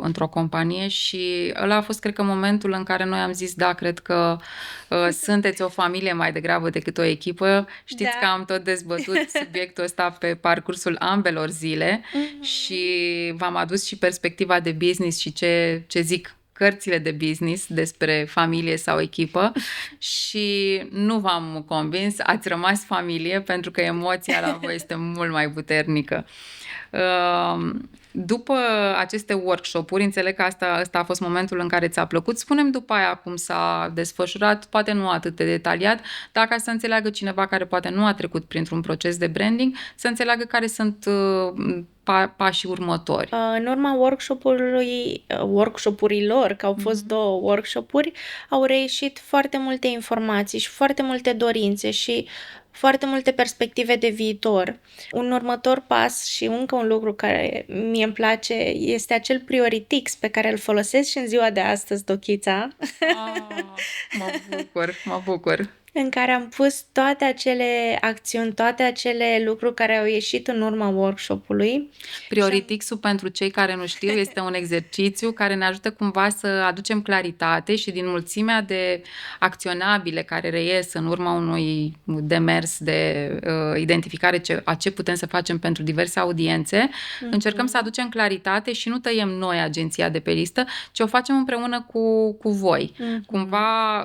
într-o companie și ăla a fost, cred că, momentul în care noi am zis, da, cred că sunteți o familie mai degrabă decât o echipă. Știți că am tot dezbătut subiectul ăsta pe parcursul ambelor zile și v-am adus și perspectiva de business și ce zic cărțile de business despre familie sau echipă și nu v-am convins, ați rămas familie pentru că emoția la voi este mult mai puternică. După aceste workshop-uri, înțeleg că ăsta a fost momentul în care ți-a plăcut. Spune-mi după aia cum s-a desfășurat, poate nu atât de detaliat, dar ca să înțeleagă cineva care poate nu a trecut printr-un proces de branding, să înțeleagă care sunt pașii următori. În urma workshopurilor, că au fost 2 workshopuri, au reieșit foarte multe informații și foarte multe dorințe și foarte multe perspective de viitor. Un următor pas și încă un lucru care mie îmi place este acel Prioritix pe care îl folosesc și în ziua de astăzi, Dochița. Mă bucur. În care am pus toate acele acțiuni, toate acele lucruri care au ieșit în urma workshopului. Prioritix-ul, pentru cei care nu știu, este un exercițiu care ne ajută cumva să aducem claritate și din mulțimea de acționabile care reies în urma unui demers de identificare a ce putem să facem pentru diverse audiențe, încercăm să aducem claritate și nu tăiem noi agenția de pe listă, ci o facem împreună cu voi. Cumva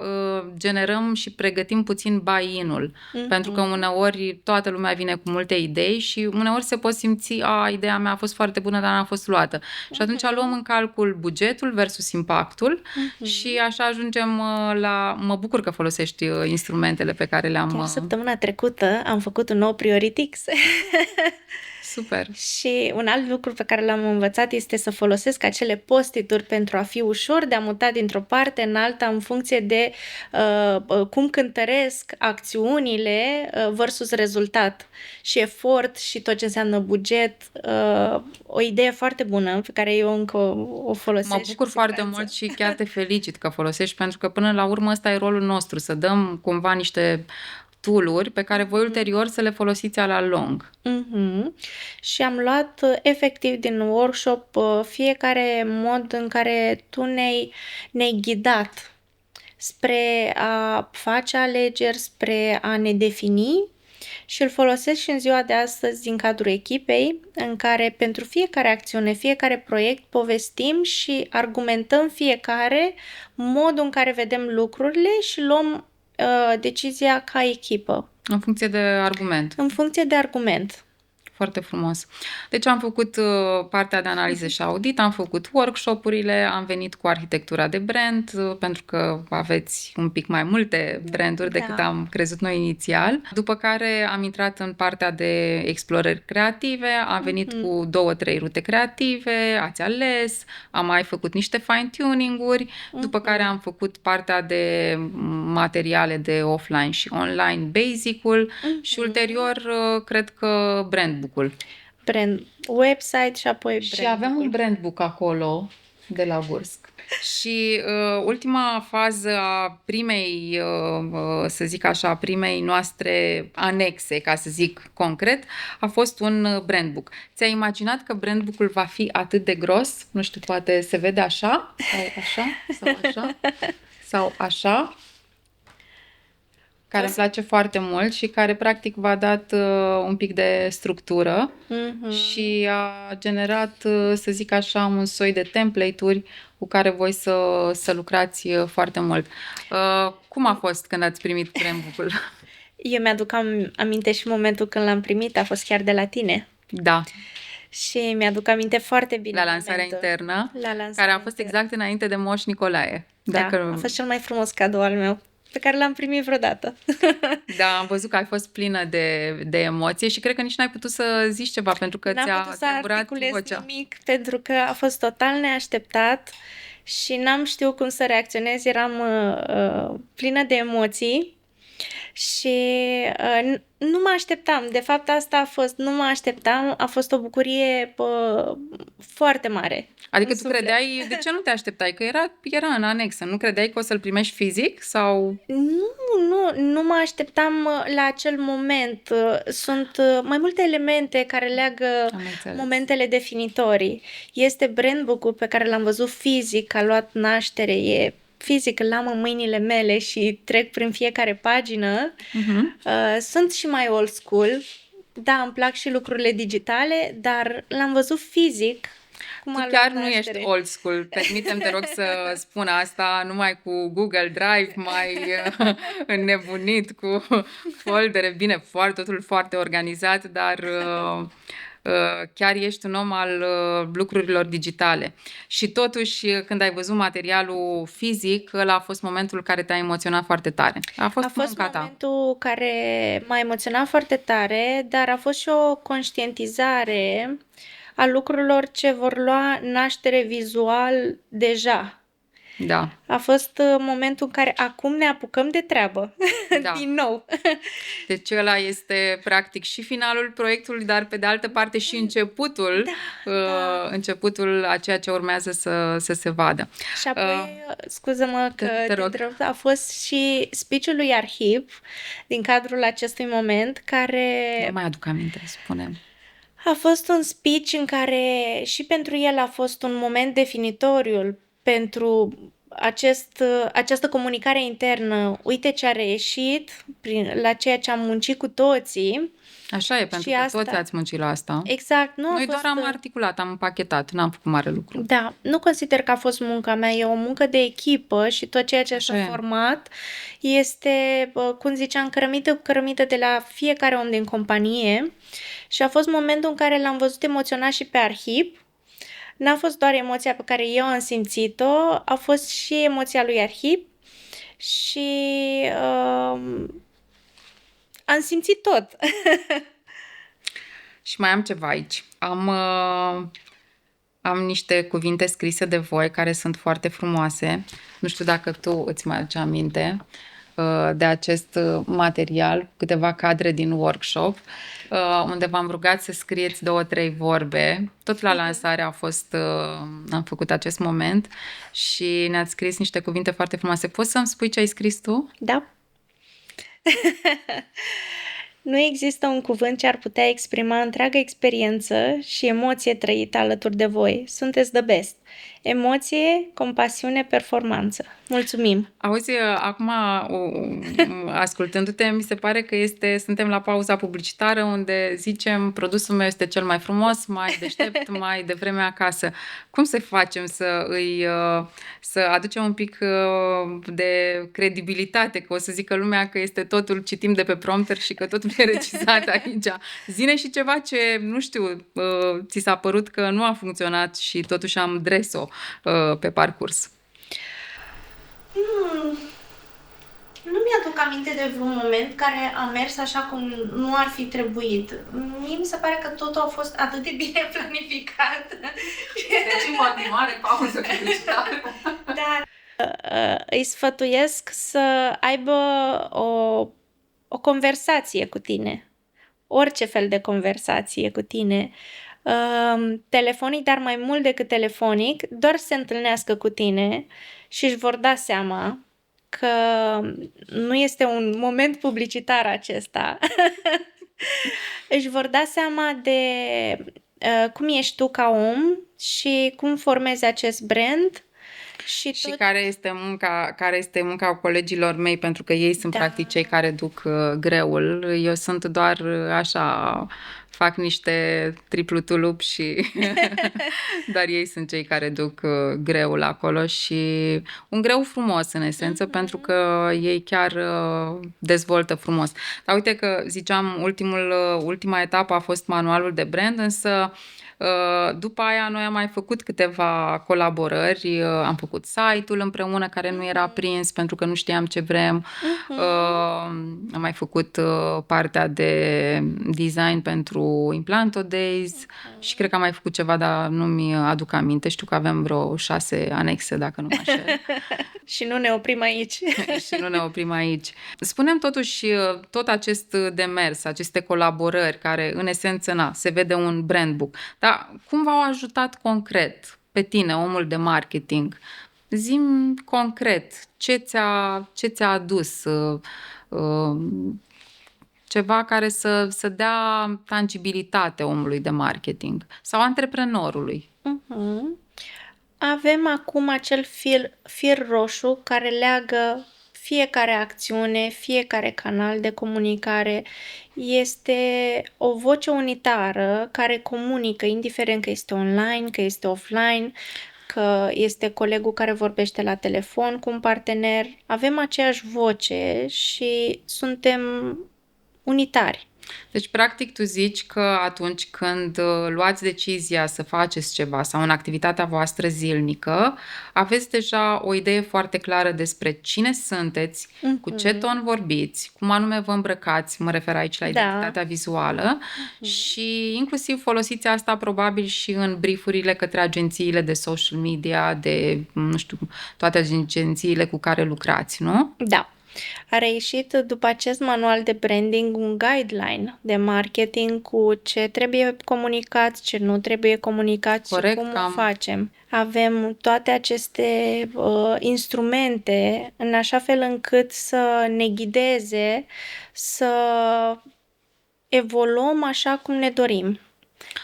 generăm și pregătim puțin buy-in-ul, pentru că uneori toată lumea vine cu multe idei și uneori se pot simți, ideea mea a fost foarte bună, dar n-a fost luată. Și atunci luăm în calcul bugetul versus impactul și așa ajungem mă bucur că folosești instrumentele pe care le-am... Chiar săptămâna trecută am făcut un nou Prioritix. Super. Și un alt lucru pe care l-am învățat este să folosesc acele post-it-uri pentru a fi ușor de a muta dintr-o parte în alta în funcție de cum cântăresc acțiunile versus rezultat și efort și tot ce înseamnă buget. O idee foarte bună pe care eu încă o folosesc. Mă bucur foarte mult și chiar te felicit că folosești, pentru că până la urmă ăsta e rolul nostru, să dăm cumva niște tool-uri pe care voi ulterior să le folosiți la lung. Și am luat efectiv din workshop fiecare mod în care tu ne-ai ghidat spre a face alegeri, spre a ne defini și îl folosesc și în ziua de astăzi din cadrul echipei, în care pentru fiecare acțiune, fiecare proiect povestim și argumentăm fiecare modul în care vedem lucrurile și luăm decizia ca echipă. În funcție de argument. În funcție de argument. Foarte frumos. Deci am făcut partea de analiză și audit, am făcut workshop-urile, am venit cu arhitectura de brand, pentru că aveți un pic mai multe branduri decât am crezut noi inițial. După care am intrat în partea de explorări creative, am venit cu 2-3 rute creative, ați ales, am mai făcut niște fine-tuning-uri, după care am făcut partea de materiale de offline și online, basic-ul și ulterior cred că brand book-ul. Brand website și apoi brand și avem un brand book acolo de la Vârsc. Și ultima fază a primei, să zic așa, primei noastre anexe, ca să zic concret, a fost un brand book. Ți-ai imaginat că brand book-ul va fi atât de gros? Nu știu, poate se vede așa, sau așa, sau așa, sau așa, care îmi place foarte mult și care practic v-a dat un pic de structură și a generat, să zic așa, un soi de template-uri cu care voi să lucrați foarte mult. Cum a fost când ați primit brandbook-ul? Eu mi-aduc aminte și momentul când l-am primit, a fost chiar de la tine. Da, Și mi-aduc aminte foarte bine la lansarea momentul. internă, La lansarea care a fost internă. exact înainte de Moș Nicolae. Da, a fost cel mai frumos cadou al meu pe care l-am primit vreodată. Da, am văzut că ai fost plină de emoție și cred că nici n-ai putut să zici ceva pentru că N-am ți-a putut să tremurat articulez vocea. nimic pentru că a fost total neașteptat și n-am știut cum să reacționez. Eram plină de emoții și nu mă așteptam. De fapt, asta a fost, nu mă așteptam. A fost o bucurie foarte mare. Adică în tu suflet. credeai, de ce nu te așteptai? Că era în anexă, nu credeai că o să-l primești fizic sau... Nu mă așteptam la acel moment. Sunt mai multe elemente care leagă Am înțeles. momentele definitorii. Este brandbook-ul pe care l-am văzut fizic, a luat naștere, e fizic, îl am în mâinile mele și trec prin fiecare pagină. Sunt și mai old school. Da, îmi plac și lucrurile digitale, dar l-am văzut fizic. Cum a Tu luat chiar nu naștere. ești old school. Permite-mi, te rog, să spun asta numai cu Google Drive, mai înnebunit cu foldere. Bine, totul foarte organizat, dar chiar ești un om al lucrurilor digitale. Și totuși, când ai văzut materialul fizic, ăla a fost momentul care te-a emoționat foarte tare. A fost munca ta. Momentul care m-a emoționat foarte tare, dar a fost și o conștientizare a lucrurilor ce vor lua naștere vizual deja. Da. A fost momentul în care acum ne apucăm de treabă. Da. Din nou. Deci ăla este practic și finalul proiectului, dar pe de altă parte și începutul, începutul a ceea ce urmează să se vadă. Și apoi, scuză-mă că te rog. a fost și speech-ul lui Arhip din cadrul acestui moment, care Nu mai aduc aminte, spune. a fost un speech în care și pentru el a fost un moment definitoriu pentru această comunicare internă. Uite ce a reieșit la ceea ce am muncit cu toții. Așa e, pentru că toți ați muncit la asta. Exact. Noi doar am articulat, am împachetat, n-am făcut mare lucru. Da, nu consider că a fost munca mea, e o muncă de echipă și tot ceea ce s-a format este, cum ziceam, cărămită de la fiecare om din companie și a fost momentul în care l-am văzut emoționat și pe Arhip. N-a fost doar emoția pe care eu am simțit-o, a fost și emoția lui Arhip și am simțit tot. Și mai am ceva aici. Am niște cuvinte scrise de voi care sunt foarte frumoase. Nu știu dacă tu îți mai aduci aminte de acest material, câteva cadre din workshop, unde v-am rugat să scrieți 2-3 vorbe. Tot la lansare am făcut acest moment și ne-ați scris niște cuvinte foarte frumoase. Poți să-mi spui ce ai scris tu? Da. Nu există un cuvânt ce ar putea exprima întreaga experiență și emoție trăită alături de voi. Sunteți the best. Emoție, compasiune, performanță. Mulțumim! Auzi, acum, ascultându-te, mi se pare că suntem la pauza publicitară unde zicem produsul meu este cel mai frumos, mai deștept, mai devreme acasă. Cum să facem să aducem un pic de credibilitate, că o să zică lumea că este totul citim de pe prompter și că totul e regizat aici. Zine și ceva ce, nu știu, ți s-a părut că nu a funcționat și totuși am dres-o pe parcurs. Nu mi-aduc aminte de vreun moment care a mers așa cum nu ar fi trebuit. Mie mi se pare că totul a fost atât de bine planificat. Deci în continuare pauză publicitară. Dar îi sfătuiesc să aibă o conversație cu tine. Orice fel de conversație cu tine. telefonic, dar mai mult decât telefonic, doar să se întâlnească cu tine și își vor da seama că nu este un moment publicitar acesta. Își vor da seama de cum ești tu ca om și cum formezi acest brand Și care este munca colegilor mei, pentru că ei sunt practic cei care duc greul. Eu sunt doar așa, fac niște triplu tulup și dar ei sunt cei care duc greul acolo și un greu frumos în esență, pentru că ei chiar dezvoltă frumos. Dar uite că ziceam, ultima etapă a fost manualul de brand, însă după aia noi am mai făcut câteva colaborări, am făcut site-ul împreună care nu era prins pentru că nu știam ce vrem, am mai făcut partea de design pentru Implanto Days și cred că am mai făcut ceva, dar nu mi aduc aminte, știu că avem vreo 6 anexe dacă nu mă înșel. Și nu ne oprim aici. Și nu ne oprim aici. Spunem totuși tot acest demers, aceste colaborări care în esență se vede un brand book. Dar cum v-au ajutat concret pe tine, omul de marketing? Zi-mi concret, ce ți-a adus? Ceva care să dea tangibilitate omului de marketing sau antreprenorului. Avem acum acel fir roșu care leagă fiecare acțiune, fiecare canal de comunicare. Este o voce unitară care comunică, indiferent că este online, că este offline, că este colegul care vorbește la telefon cu un partener. Avem aceeași voce și suntem unitari. Deci, practic, tu zici că atunci când luați decizia să faceți ceva sau în activitatea voastră zilnică, aveți deja o idee foarte clară despre cine sunteți, cu ce ton vorbiți, cum anume vă îmbrăcați, mă refer aici la identitatea vizuală, și inclusiv folosiți asta probabil și în briefurile către agențiile de social media, de, nu știu, toate agențiile cu care lucrați, nu? Da. A reieșit după acest manual de branding un guideline de marketing cu ce trebuie comunicat, ce nu trebuie comunicat. Corect, și cum facem. Avem toate aceste instrumente în așa fel încât să ne ghideze, să evoluăm așa cum ne dorim.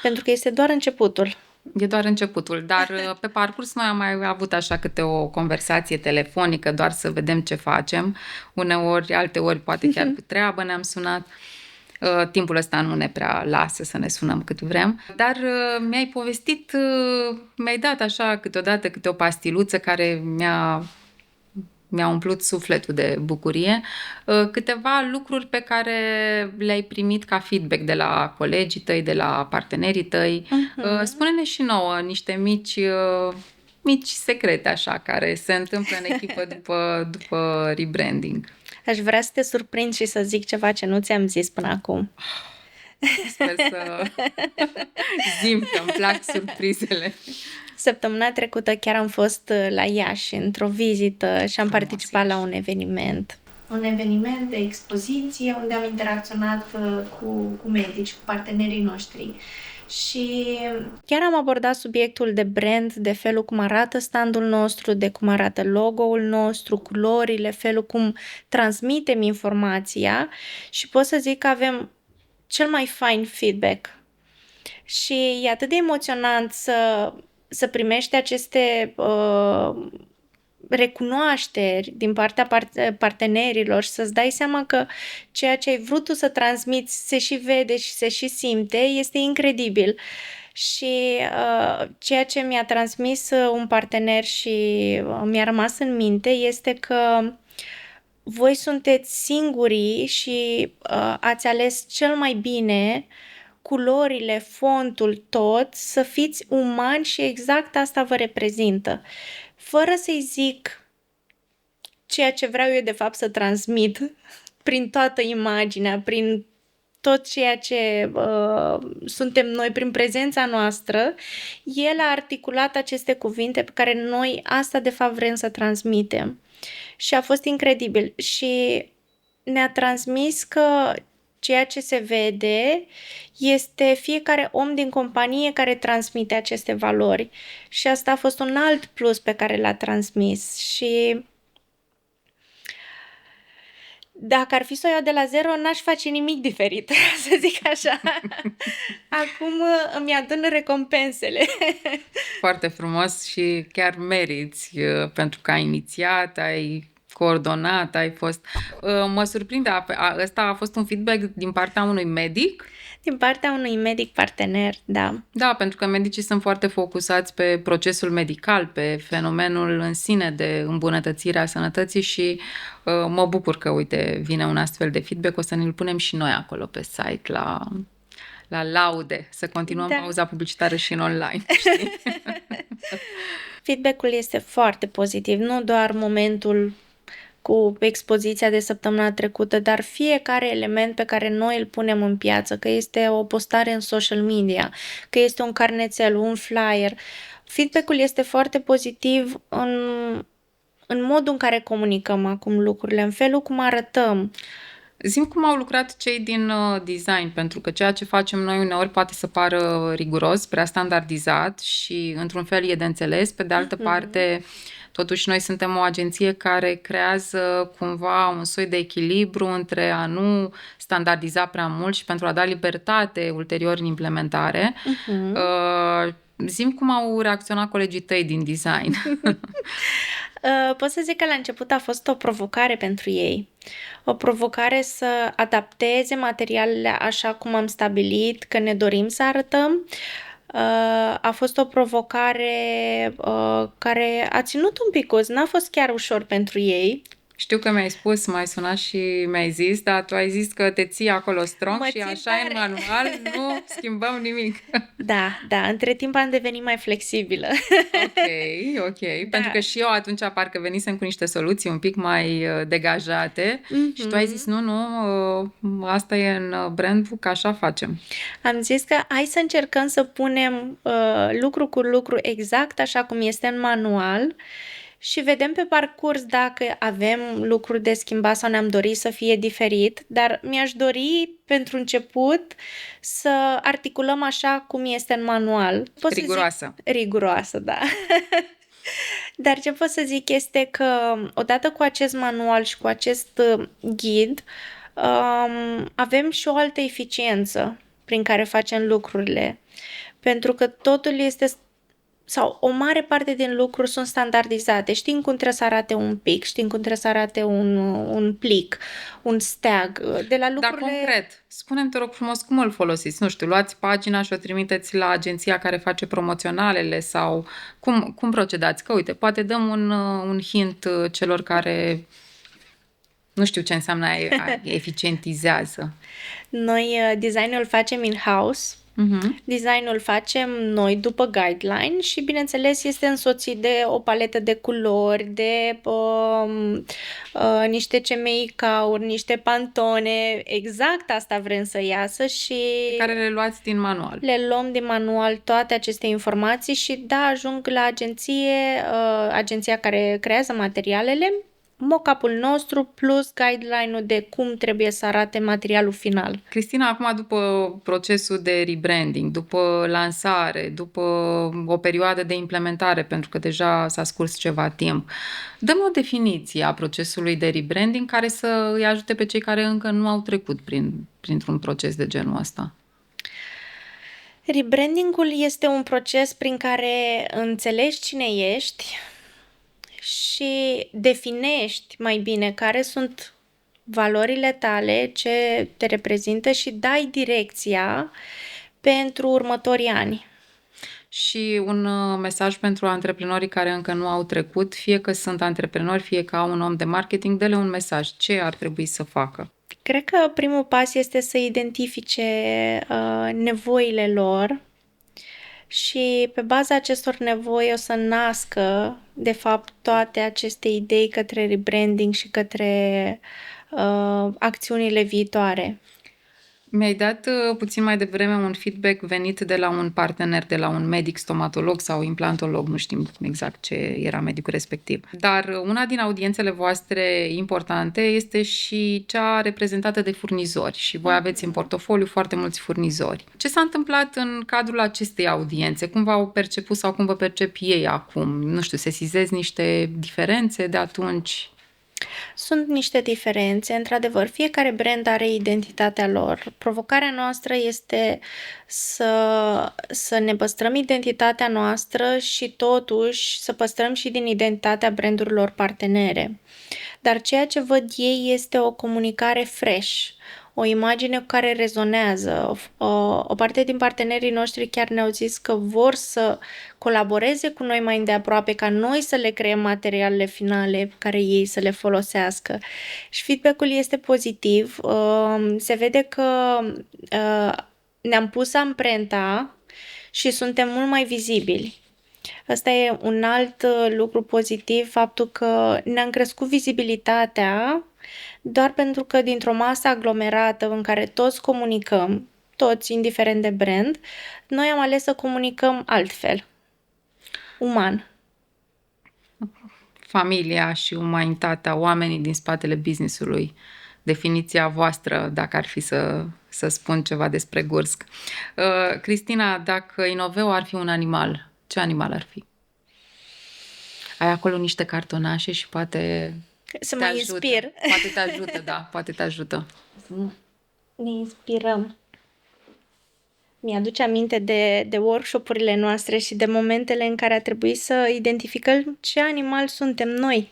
Pentru că este doar începutul. E doar începutul, dar pe parcurs noi am mai avut așa câte o conversație telefonică, doar să vedem ce facem. Uneori, alteori, poate chiar cu treabă ne-am sunat. Timpul ăsta nu ne prea lasă să ne sunăm cât vrem. Dar mi-ai povestit, mi-ai dat așa câteodată câte o pastiluță care mi-a umplut sufletul de bucurie, câteva lucruri pe care le-ai primit ca feedback de la colegii tăi, de la partenerii tăi. Spune-ne și nouă niște mici secrete așa care se întâmplă în echipă după rebranding. Aș vrea să te surprind și să zic ceva ce nu ți-am zis până acum. Sper să zi-mi că îmi plac surprizele. Săptămâna trecută chiar am fost la Iași într-o vizită și am participat la un eveniment. Un eveniment de expoziție unde am interacționat cu medici, cu partenerii noștri. Și chiar am abordat subiectul de brand, de felul cum arată standul nostru, de cum arată logo-ul nostru, culorile, felul cum transmitem informația și pot să zic că avem cel mai fain feedback. Și e atât de emoționant să primești aceste recunoașteri din partea partenerilor și să-ți dai seama că ceea ce ai vrut tu să transmiți se și vede și se și simte, este incredibil. Și ceea ce mi-a transmis un partener și mi-a rămas în minte este că voi sunteți singurii și ați ales cel mai bine culorile, fontul, tot, să fiți umani și exact asta vă reprezintă. Fără să-i zic ceea ce vreau eu de fapt să transmit prin toată imaginea, prin tot ceea ce suntem noi, prin prezența noastră, el a articulat aceste cuvinte pe care noi asta de fapt vrem să transmitem. Și a fost incredibil și ne-a transmis că ceea ce se vede este fiecare om din companie care transmite aceste valori. Și asta a fost un alt plus pe care l-a transmis. Și dacă ar fi să o iau de la zero, n-aș face nimic diferit, să zic așa. Acum îmi adun recompensele. Foarte frumos și chiar meriți pentru că ai inițiat, ai coordonat, ai fost... Mă surprinde, ăsta a fost un feedback din partea unui medic? Din partea unui medic partener, da. Da, pentru că medicii sunt foarte focusați pe procesul medical, pe fenomenul în sine de îmbunătățire a sănătății și mă bucur că, uite, vine un astfel de feedback. O să ne-l punem și noi acolo pe site, la laude, să continuăm pauza publicitară și în online, știi? Feedback-ul este foarte pozitiv, nu doar momentul cu expoziția de săptămâna trecută, dar fiecare element pe care noi îl punem în piață, că este o postare în social media, că este un carnețel, un flyer, feedback-ul este foarte pozitiv în modul în care comunicăm acum lucrurile, în felul cum arătăm. Zi-mi cum au lucrat cei din design, pentru că ceea ce facem noi uneori poate să pară riguros, prea standardizat și într-un fel e de înțeles, pe de altă parte... Totuși, noi suntem o agenție care creează cumva un soi de echilibru între a nu standardiza prea mult și pentru a da libertate ulterior în implementare. Zi-mi cum au reacționat colegii tăi din design. Pot să zic că la început a fost o provocare pentru ei. O provocare să adapteze materialele așa cum am stabilit că ne dorim să arătăm. A fost o provocare care a ținut un pic, n-a fost chiar ușor pentru ei. Știu că mi-ai spus, m-ai sunat și mi-ai zis, dar tu ai zis că te ții acolo strong și așa în manual nu schimbăm nimic. Da, între timp am devenit mai flexibilă. Ok. Da. Pentru că și eu atunci parcă venisem cu niște soluții un pic mai degajate și tu ai zis, nu, asta e în brandbook, așa facem. Am zis că hai să încercăm să punem lucru cu lucru exact așa cum este în manual și vedem pe parcurs dacă avem lucruri de schimbat sau ne-am dorit să fie diferit, dar mi-aș dori pentru început să articulăm așa cum este în manual. Riguroasă. Riguroasă, da. Dar ce pot să zic este că odată cu acest manual și cu acest ghid avem și o altă eficiență prin care facem lucrurile. Pentru că totul este... sau o mare parte din lucruri sunt standardizate. Știm cum trebuie să arate un pic, știm cum trebuie să arate un plic, un steag. De la lucrurile... Dar concret, spune-mi, te rog frumos, cum îl folosiți? Nu știu, luați pagina și o trimiteți la agenția care face promoționalele sau cum procedați? Că uite, poate dăm un hint celor care nu știu ce înseamnă eficientizează. Noi designul facem in-house. Designul facem noi după guideline și, bineînțeles, este însoțit de o paletă de culori, de niște CMYK-uri, niște pantone. Exact asta vrem să iasă și... Care le luați din manual. Le luăm din manual toate aceste informații și, da, ajung la agenția care creează materialele, mock-up-ul nostru plus guideline-ul de cum trebuie să arate materialul final. Cristina, acum după procesul de rebranding, după lansare, după o perioadă de implementare, pentru că deja s-a scurs ceva timp, dă-mi o definiție a procesului de rebranding care să îi ajute pe cei care încă nu au trecut printr-un proces de genul ăsta. Rebranding-ul este un proces prin care înțelegi cine ești și definești mai bine care sunt valorile tale, ce te reprezintă și dai direcția pentru următorii ani. Și un mesaj pentru antreprenorii care încă nu au trecut, fie că sunt antreprenori, fie că au un om de marketing, dă-le un mesaj. Ce ar trebui să facă? Cred că primul pas este să identifice nevoile lor și pe baza acestor nevoi o să nască, de fapt, toate aceste idei către rebranding și către acțiunile viitoare. Mi-ai dat puțin mai devreme un feedback venit de la un partener, de la un medic stomatolog sau implantolog, nu știm exact ce era medicul respectiv. Dar una din audiențele voastre importante este și cea reprezentată de furnizori și voi aveți în portofoliu foarte mulți furnizori. Ce s-a întâmplat în cadrul acestei audiențe? Cum v-au perceput sau cum vă percep ei acum? Nu știu, sesizezi niște diferențe de atunci? Sunt niște diferențe, într-adevăr, fiecare brand are identitatea lor. Provocarea noastră este să ne păstrăm identitatea noastră și totuși să păstrăm și din identitatea brandurilor partenere. Dar ceea ce văd ei este o comunicare fresh, o imagine cu care rezonează. O parte din partenerii noștri chiar ne-au zis că vor să colaboreze cu noi mai îndeaproape, ca noi să le creăm materialele finale pe care ei să le folosească. Și feedback-ul este pozitiv. Se vede că ne-am pus amprenta și suntem mult mai vizibili. Ăsta e un alt lucru pozitiv, faptul că ne-am crescut vizibilitatea doar pentru că dintr-o masă aglomerată în care toți comunicăm, toți, indiferent de brand, noi am ales să comunicăm altfel, uman. Familia și umanitatea, oamenii din spatele business-ului, definiția voastră, dacă ar fi să spun ceva despre Gursk. Cristina, dacă Inoveo ar fi un animal, ce animal ar fi? Ai acolo niște cartonașe și poate Să te mă ajută. inspir. Poate te ajută, da, poate te ajută. Ne inspirăm. Mi-aduce aminte de workshop-urile noastre și de momentele în care a trebuit să identificăm ce animal suntem noi.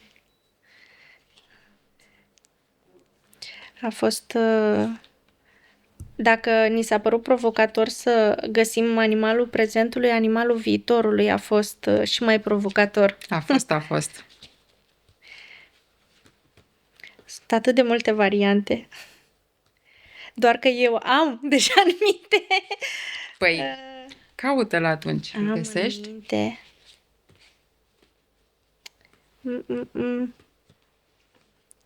A fost... Dacă ni s-a părut provocator să găsim animalul prezentului, animalul viitorului a fost și mai provocator. A fost. Sunt atât de multe variante. Doar că eu am deja în minte. Păi, caută-l atunci. Îl Am găsești? în minte.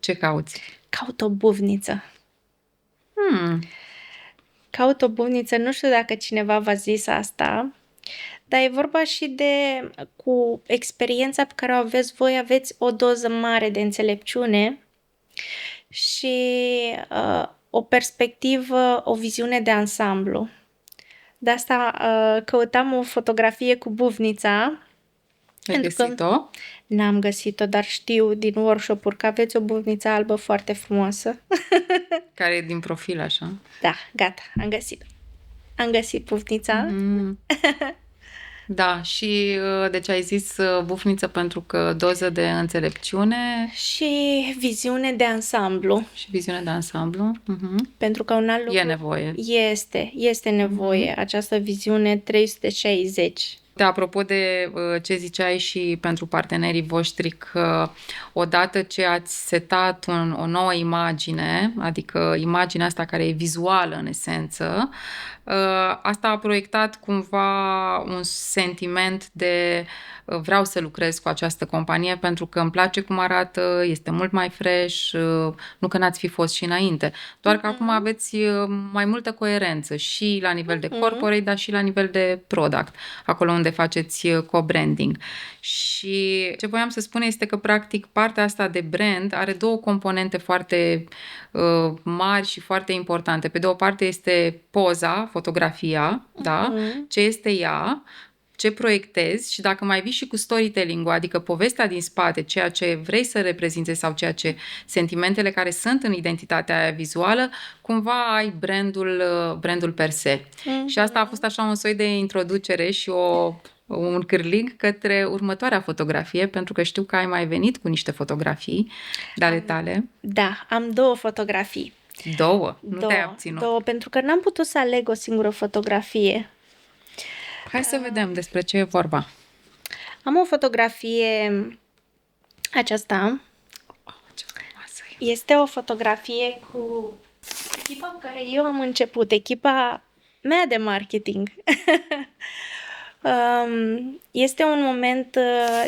Ce cauți? Caut o buvniță. Hmm. Caut o buvniță, nu știu dacă cineva v-a zis asta, dar e vorba și de, cu experiența pe care o aveți voi, aveți o doză mare de înțelepciune și o perspectivă, o viziune de ansamblu. De asta căutam o fotografie cu buvnița. Ai găsit-o? N-am găsit-o, dar știu din workshop-uri că aveți o buvniță albă foarte frumoasă. Care e din profil, așa? Da, gata, am găsit-o. Am găsit buvnița. Da, și deci ai zis bufniță pentru că doză de înțelepciune Și viziune de ansamblu. și viziune de ansamblu. Pentru că un alt lucru... E nevoie. Este nevoie. Această viziune 360. Apropo de ce ziceai și pentru partenerii voștri, că odată ce ați setat o nouă imagine, adică imaginea asta care e vizuală în esență, asta a proiectat cumva un sentiment de vreau să lucrez cu această companie pentru că îmi place cum arată, este mult mai fresh, nu că n-ați fi fost și înainte, doar că acum aveți mai multă coerență și la nivel de corporate, dar și la nivel de product, acolo unde faceți co-branding. Și ce voiam să spun este că practic partea asta de brand are două componente foarte mari și foarte importante. Pe de o parte este poza, fotografia, da? Ce este ea, ce proiectezi și dacă mai vii și cu storytelling-ul, adică povestea din spate, ceea ce vrei să reprezinte sau ceea ce sentimentele care sunt în identitatea aia vizuală, cumva ai brandul per se. Și asta a fost așa un soi de introducere și un cârlig către următoarea fotografie, pentru că știu că ai mai venit cu niște fotografii de ale tale. Da, am 2 fotografii. Nu te-ai abținut. 2, pentru că n-am putut să aleg o singură fotografie. Hai să vedem despre ce e vorba. Am o fotografie aceasta. Ce frumoasă e. Este o fotografie cu echipa cu care eu am început, echipa mea de marketing. Este un moment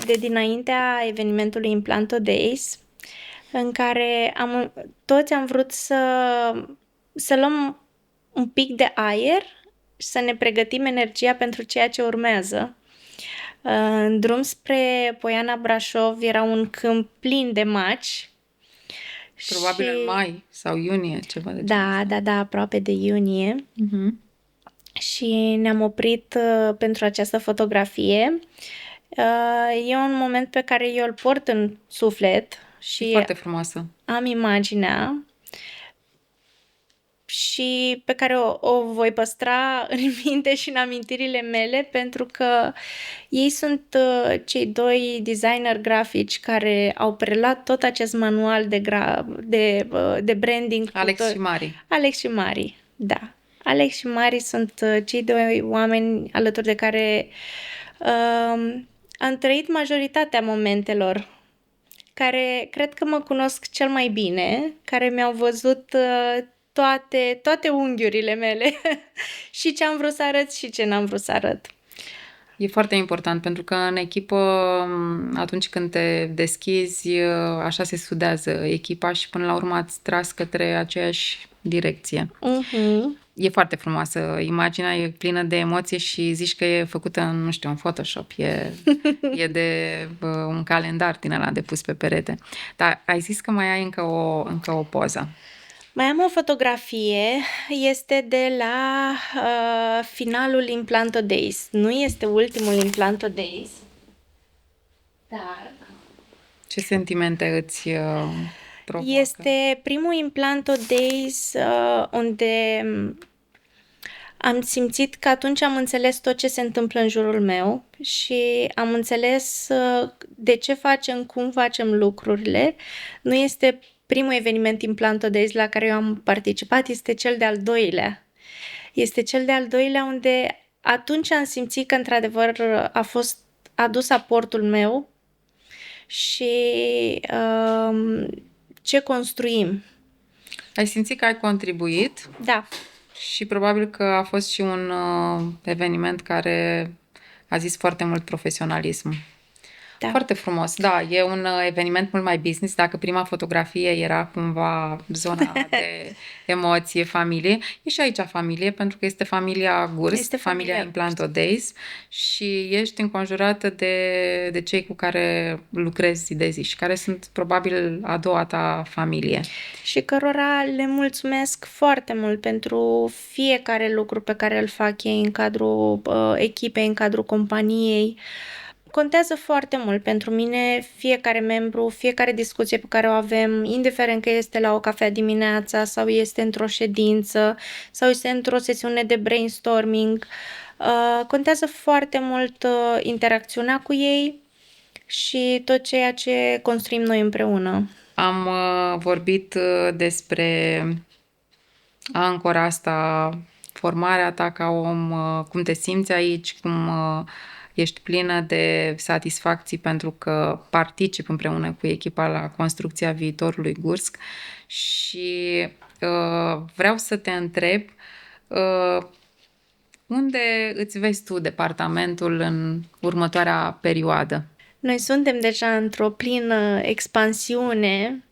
de dinaintea evenimentului Implanto Days în care toți am vrut să luăm un pic de aer și să ne pregătim energia pentru ceea ce urmează. În drum spre Poiana Brașov era un câmp plin de maci. Probabil în mai sau iunie, ceva de genul. Da, aproape de iunie. Mhm. Și ne-am oprit pentru această fotografie. E un moment pe care eu îl port în suflet E și foarte frumoasă. am imaginea și pe care o voi păstra în minte și în amintirile mele, pentru că ei sunt cei doi designer grafici care au preluat tot acest manual de branding. Alex și Mari. Alex și Mari, da. Alex și Mari sunt cei doi oameni alături de care am trăit majoritatea momentelor, care cred că mă cunosc cel mai bine, care mi-au văzut toate unghiurile mele și ce am vrut să arăt și ce n-am vrut să arăt. E foarte important pentru că în echipă, atunci când te deschizi, așa se sudează echipa și până la urmă ați tras către aceeași direcție. E foarte frumoasă. Imaginea e plină de emoție și zici că e făcută în, nu știu, în Photoshop. E de un calendar din ăla de pus pe perete. Dar ai zis că mai ai încă o poză. Mai am o fotografie, este de la finalul Implanto Days. Nu este ultimul Implanto Days, dar Ce sentimente îți provoacă? este primul Implanto Days unde am simțit că atunci am înțeles tot ce se întâmplă în jurul meu și am înțeles de ce facem, cum facem lucrurile. Nu este primul eveniment Implanto Days la care eu am participat, este cel de-al doilea. Este cel de-al doilea unde atunci am simțit că într-adevăr a fost adus aportul meu și ce construim. Ai simțit că ai contribuit? Da. Și probabil că a fost și un eveniment care a zis foarte mult profesionalism. Da. Foarte frumos. Da, e un eveniment mult mai business. Dacă prima fotografie era cumva zona de emoție, familie, e și aici familie, pentru că este familia Gurst, Este familia Implanto Days și ești înconjurată de cei cu care lucrezi zi de zi și care sunt probabil a doua ta familie. Și cărora le mulțumesc foarte mult pentru fiecare lucru pe care îl fac ei în cadrul echipei, în cadrul companiei. Contează foarte mult pentru mine fiecare membru, fiecare discuție pe care o avem, indiferent că este la o cafea dimineața sau este într-o ședință sau este într-o sesiune de brainstorming. Contează foarte mult interacțiunea cu ei și tot ceea ce construim noi împreună. Am vorbit despre ancora asta, formarea ta ca om, cum te simți aici, cum ești plină de satisfacții pentru că participi împreună cu echipa la construcția viitorului Gursk și vreau să te întreb unde îți vezi tu departamentul în următoarea perioadă? Noi suntem deja într-o plină expansiune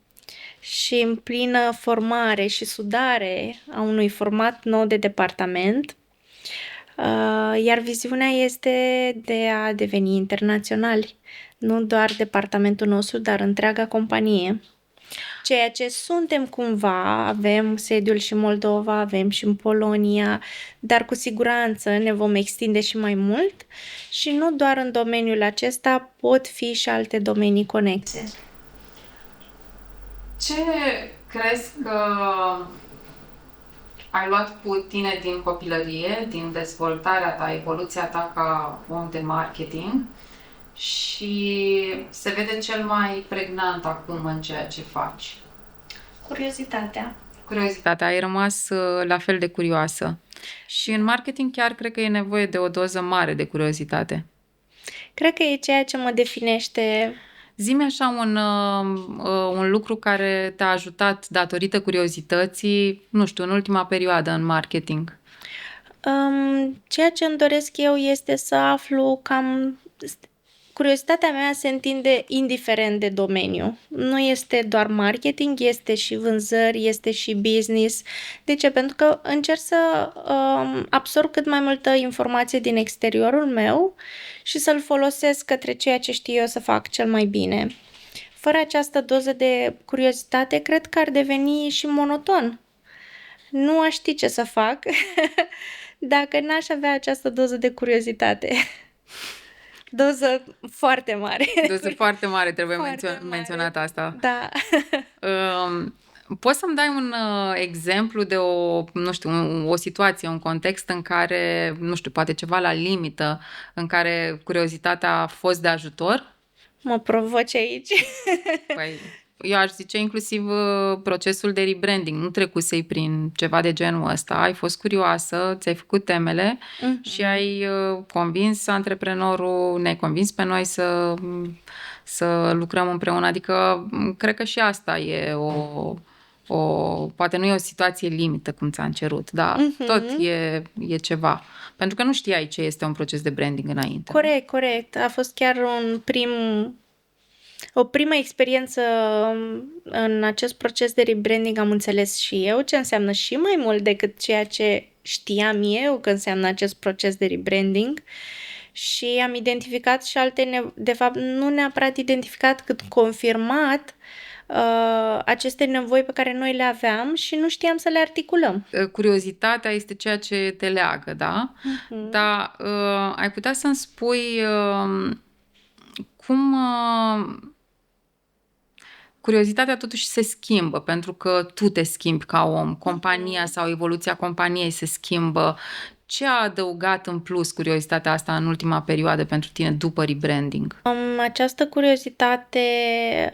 și în plină formare și sudare a unui format nou de departament, iar viziunea este de a deveni internaționali, nu doar departamentul nostru, dar întreaga companie. Ceea ce suntem cumva, avem sediul și în Moldova, avem și în Polonia, dar cu siguranță ne vom extinde și mai mult și nu doar în domeniul acesta, pot fi și alte domenii conexe. Ce crezi că ai luat cu tine din copilărie, din dezvoltarea ta, evoluția ta ca om de marketing și se vede cel mai pregnant acum în ceea ce faci? Curiozitatea. Curiozitatea. Ai rămas la fel de curioasă. Și în marketing chiar cred că e nevoie de o doză mare de curiozitate. Cred că e ceea ce mă definește. Zi-mi așa un lucru care te-a ajutat datorită curiozității, nu știu, în ultima perioadă în marketing. Ceea ce îmi doresc eu este să aflu cam Curiozitatea mea se întinde indiferent de domeniu. Nu este doar marketing, este și vânzări, este și business. De ce? Pentru că încerc să absorb cât mai multă informație din exteriorul meu și să-l folosesc către ceea ce știu eu să fac cel mai bine. Fără această doză de curiozitate, cred că ar deveni și monoton. Nu aș ști ce să fac dacă n-aș avea această doză de curiozitate. Doză foarte mare. Doză foarte mare, trebuie menționat asta. Da. Poți să-mi dai un exemplu de o situație, un context în care, poate ceva la limită, în care curiozitatea a fost de ajutor? Mă provoci aici. Păi, eu aș zice inclusiv procesul de rebranding. Nu trecusei prin ceva de genul ăsta. Ai fost curioasă, ți-ai făcut temele și ai convins antreprenorul, ne-ai convins pe noi să lucrăm împreună. Adică, cred că și asta e poate nu e o situație limită cum ți-am cerut, dar tot e ceva. Pentru că nu știai ce este un proces de branding înainte. Corect. A fost chiar o primă experiență în acest proces de rebranding. Am înțeles și eu ce înseamnă și mai mult decât ceea ce știam eu că înseamnă acest proces de rebranding. Și am identificat și de fapt nu neapărat identificat, cât confirmat aceste nevoi pe care noi le aveam și nu știam să le articulăm. Curiozitatea este ceea ce te leagă, da? Dar ai putea să-mi spui cum curiozitatea totuși se schimbă, pentru că tu te schimbi ca om, compania sau evoluția companiei se schimbă. Ce a adăugat în plus curiozitatea asta în ultima perioadă pentru tine după rebranding? Această curiozitate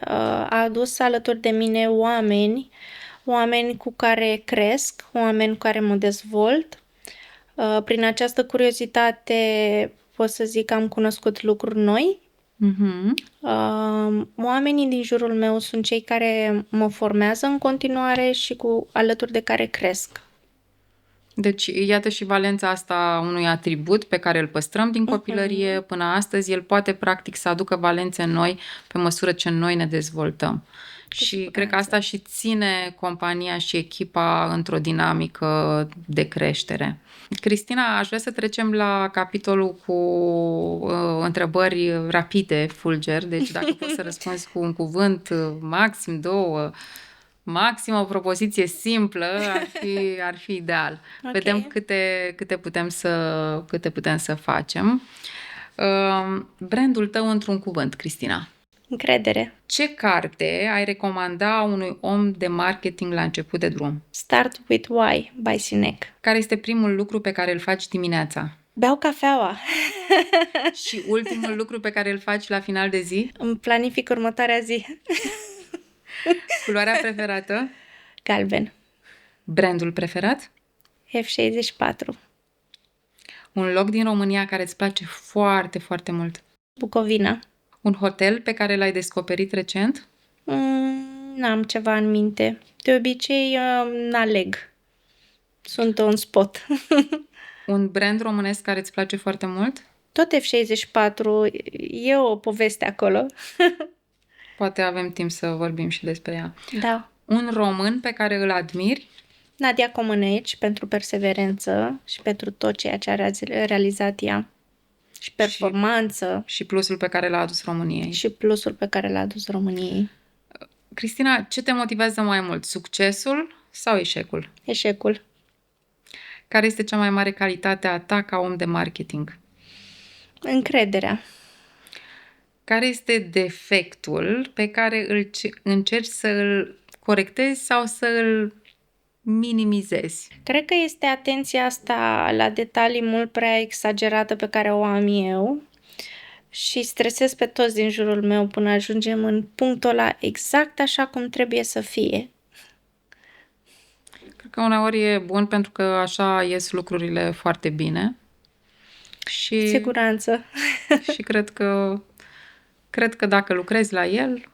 a adus alături de mine oameni cu care cresc, oameni cu care mă dezvolt. Prin această curiozitate pot să zic că am cunoscut lucruri noi. Oamenii din jurul meu sunt cei care mă formează în continuare și alături de care cresc. Deci, iată și valența asta unui atribut pe care îl păstrăm din copilărie până astăzi. El poate, practic, să aducă valențe noi pe măsură ce noi ne dezvoltăm. Și cred că asta și ține compania și echipa într-o dinamică de creștere. Cristina, aș vrea să trecem la capitolul cu întrebări rapide, fulger. Deci dacă poți să răspunzi cu un cuvânt, maxim 2, maxim o propoziție simplă, ar fi ideal. Okay. Vedem câte putem să facem. Brandul tău într-un cuvânt, Cristina. Încredere. Ce carte ai recomanda unui om de marketing la început de drum? Start with Why by Sinek. Care este primul lucru pe care îl faci dimineața? Beau cafeaua. Și ultimul lucru pe care îl faci la final de zi? Îmi planific următoarea zi. Culoarea preferată? Galben. Brandul preferat? F64. Un loc din România care îți place foarte, foarte mult? Bucovina. Un hotel pe care l-ai descoperit recent? N-am ceva în minte. De obicei, n-aleg. Sunt un spot. Un brand românesc care îți place foarte mult? Tot F64. E o poveste acolo. Poate avem timp să vorbim și despre ea. Da. Un român pe care îl admiri? Nadia Comăneci, pentru perseverență și pentru tot ceea ce a realizat ea. Și performanță. Și plusul pe care l-a adus României. Și plusul pe care l-a adus României. Cristina, ce te motivează mai mult? Succesul sau eșecul? Eșecul. Care este cea mai mare calitate a ta ca om de marketing? Încrederea. Care este defectul pe care încerci să îl corectezi sau să îl minimizezi? Cred că este atenția asta la detalii mult prea exagerată pe care o am eu și stresez pe toți din jurul meu până ajungem în punctul ăla exact așa cum trebuie să fie. Cred că uneori e bun pentru că așa ies lucrurile foarte bine. Și siguranță. Și cred că dacă lucrezi la el,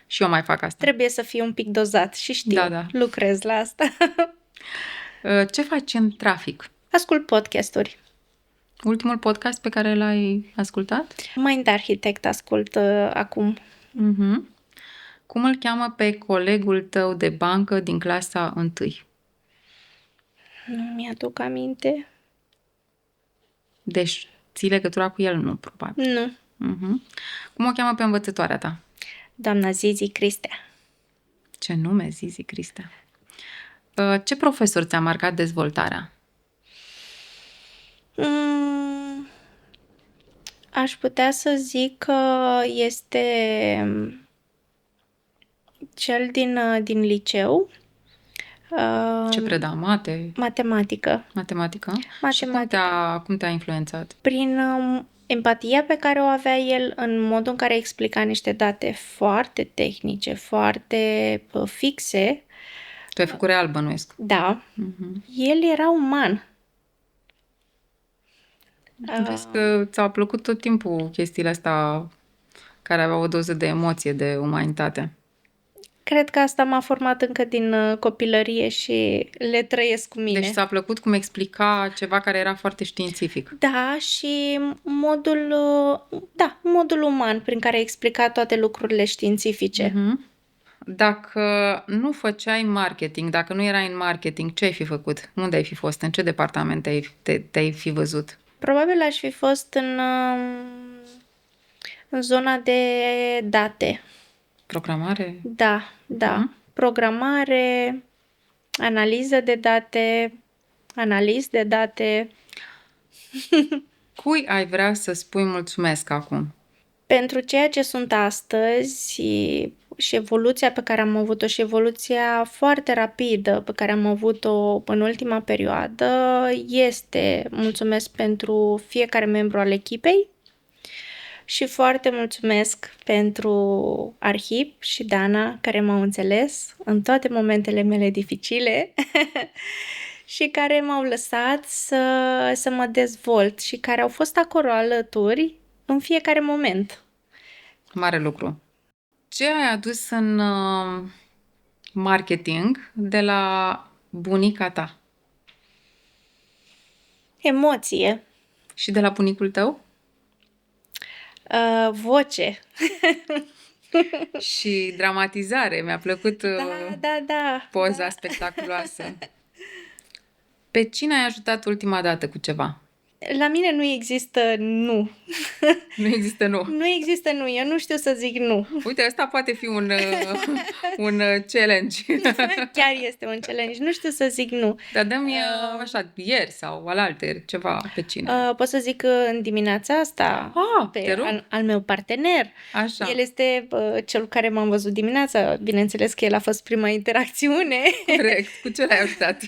și eu mai fac asta. Trebuie să fii un pic dozat și știu, lucrez la asta. Ce faci în trafic? Ascult podcasturi. Ultimul podcast pe care l-ai ascultat? Mind Architect ascult acum. Mhm. Cum îl cheamă pe colegul tău de bancă din clasa 1? Nu mi-aduc aminte. Deci, ții legătura cu el? Nu, probabil. Nu. Mhm. Cum o cheamă pe învățătoarea ta? Doamna Zizi Cristea. Ce nume, Zizi Cristea. Ce profesor ți-a marcat dezvoltarea? Aș putea să zic că este cel din liceu. Ce preda? Matematică. Matematică? Și Matematică. cum te-a influențat? Prin empatia pe care o avea el în modul în care explica niște date foarte tehnice, foarte fixe. Tu ai făcut real, bănuiesc. Da. Mhm. El era uman. Vezi că ți-au plăcut tot timpul chestiile astea care aveau o doză de emoție, de umanitate. Cred că asta m-a format încă din copilărie și le trăiesc cu mine. Deci ți-a plăcut cum explica ceva care era foarte științific. Da, și modul uman prin care explica toate lucrurile științifice. Mhm. Dacă nu făceai marketing, dacă nu erai în marketing, ce ai fi făcut? Unde ai fi fost? În ce departament te-ai fi văzut? Probabil aș fi fost în zona de date. Programare? Da. Programare, analiză de date, analist de date. Cui ai vrea să spui mulțumesc acum? Pentru ceea ce sunt astăzi și evoluția pe care am avut-o și evoluția foarte rapidă pe care am avut-o în ultima perioadă, mulțumesc pentru fiecare membru al echipei și foarte mulțumesc pentru Arhip și Dana, care m-au înțeles în toate momentele mele dificile și care m-au lăsat să mă dezvolt și care au fost acolo alături în fiecare moment. Mare lucru. Ce ai adus în marketing de la bunica ta? Emoție. Și de la bunicul tău? Voce. Și dramatizare. Mi-a plăcut Da. poza spectaculoasă. Pe cine ai ajutat ultima dată cu ceva? La mine nu există nu. Nu există nu. Nu există nu. Eu nu știu să zic nu. Uite, ăsta poate fi un challenge. Chiar este un challenge. Nu știu să zic nu. Dar dă-mi așa, ieri sau alaltăieri, ceva pe cine. Pot să zic în dimineața asta te rog. al meu partener. Așa. El este cel cu care m-am văzut dimineața. Bineînțeles că el a fost prima interacțiune. Corect. Cu ce l-ai ajutat?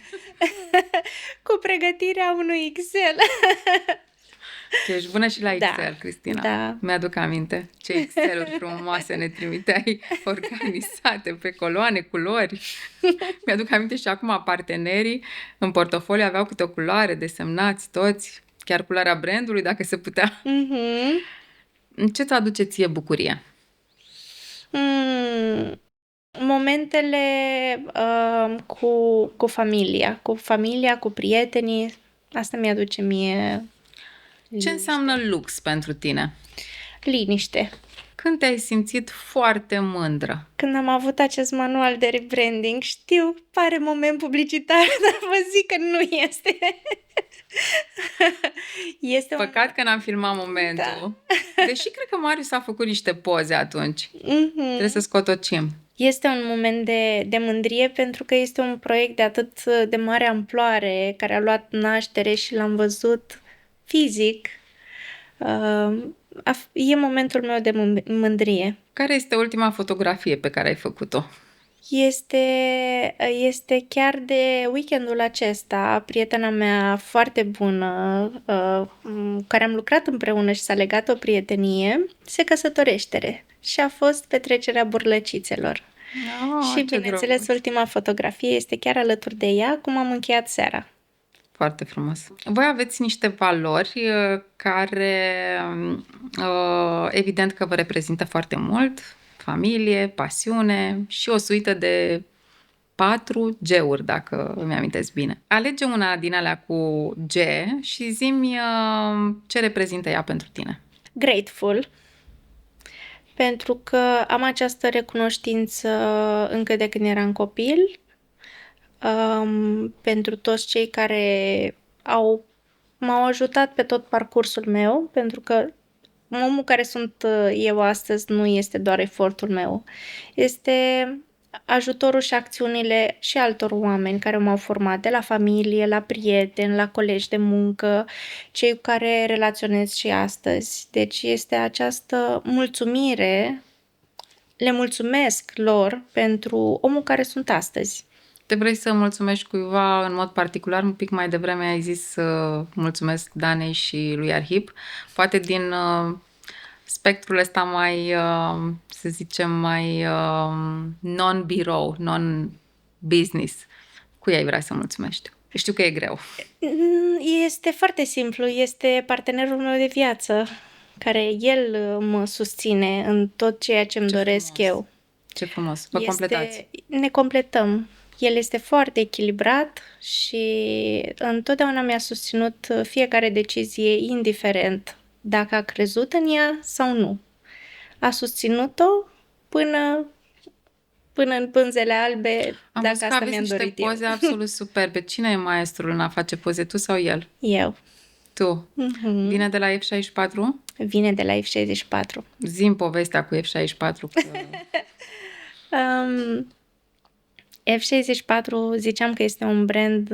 Cu pregătirea unui Excel. Tu ești bună și la Excel, Cristina. Da. Mi-aduc aminte ce Excel-uri frumoase ne trimiteai organizate pe coloane, culori. Mi-aduc aminte și acum partenerii în portofoliu aveau câte o culoare, desemnați toți, chiar culoarea brandului, dacă se putea. Ce-ți aduce ție bucurie? Momentele cu familia, cu prietenii. Asta mi-aduce mie Ce înseamnă lux pentru tine? liniște. Când te-ai simțit foarte mândră? Când am avut acest manual de rebranding, știu, pare moment publicitar, dar vă zic că nu este. Este Păcat că n-am filmat momentul. Da. Deși cred că Marius a făcut niște poze atunci. Trebuie să scotocim. Este un moment de mândrie pentru că este un proiect de atât de mare amploare care a luat naștere și l-am văzut fizic. E momentul meu de mândrie. Care este ultima fotografie pe care ai făcut-o? Este chiar de weekendul acesta. Prietena mea foarte bună, care am lucrat împreună și s-a legat o prietenie, se căsătorește și a fost petrecerea burlăcițelor. Și bineînțeles, ultima fotografie este chiar alături de ea, cum am încheiat seara. Foarte frumos. Voi aveți niște valori care evident că vă reprezintă foarte mult. Familie, pasiune și o suită de 4 G-uri, dacă îmi amintesc bine. Alege una din alea cu G și zi-mi ce reprezintă ea pentru tine. Grateful, pentru că am această recunoștință încă de când eram copil, pentru toți cei care m-au ajutat pe tot parcursul meu, pentru că omul care sunt eu astăzi nu este doar efortul meu, este ajutorul și acțiunile și altor oameni care m-au format, de la familie, la prieteni, la colegi de muncă, cei cu care relaționez și astăzi. Deci este această mulțumire, le mulțumesc lor pentru omul care sunt astăzi. Te vrei să mulțumești cuiva în mod particular? Un pic mai devreme ai zis să mulțumesc Danei și lui Arhip. Poate din spectrul ăsta mai, să zicem, mai non-birou, non-business. Cui ai vrea să mulțumești? Știu că e greu. Este foarte simplu. Este partenerul meu de viață, care el mă susține în tot ceea ce îmi doresc frumos. Eu. Ce frumos. Vă completați. Ne completăm. El este foarte echilibrat și întotdeauna mi-a susținut fiecare decizie, indiferent dacă a crezut în ea sau nu. A susținut-o până în pânzele albe, Am dacă văzut că asta aveți mi-am niște dorit poze eu. absolut superbe. Cine e maestrul în a face poze, tu sau el? Eu. Tu. Vine de la F64? Vine de la F64. Zi-mi povestea cu F64. Că... F64 ziceam că este un brand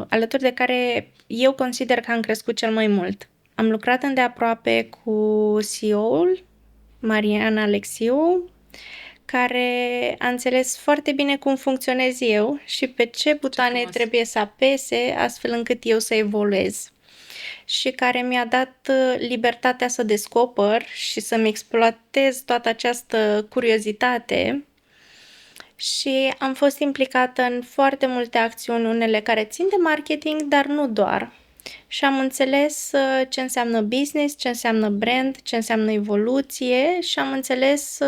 alături de care eu consider că am crescut cel mai mult. Am lucrat îndeaproape cu CEO-ul, Marian Alexiu, care a înțeles foarte bine cum funcționez eu și pe ce butoane trebuie să apese astfel încât eu să evoluez. Și care mi-a dat libertatea să descoper și să-mi exploatez toată această curiozitate. Și am fost implicată în foarte multe acțiuni, unele care țin de marketing, dar nu doar. Și am înțeles ce înseamnă business, ce înseamnă brand, ce înseamnă evoluție și am înțeles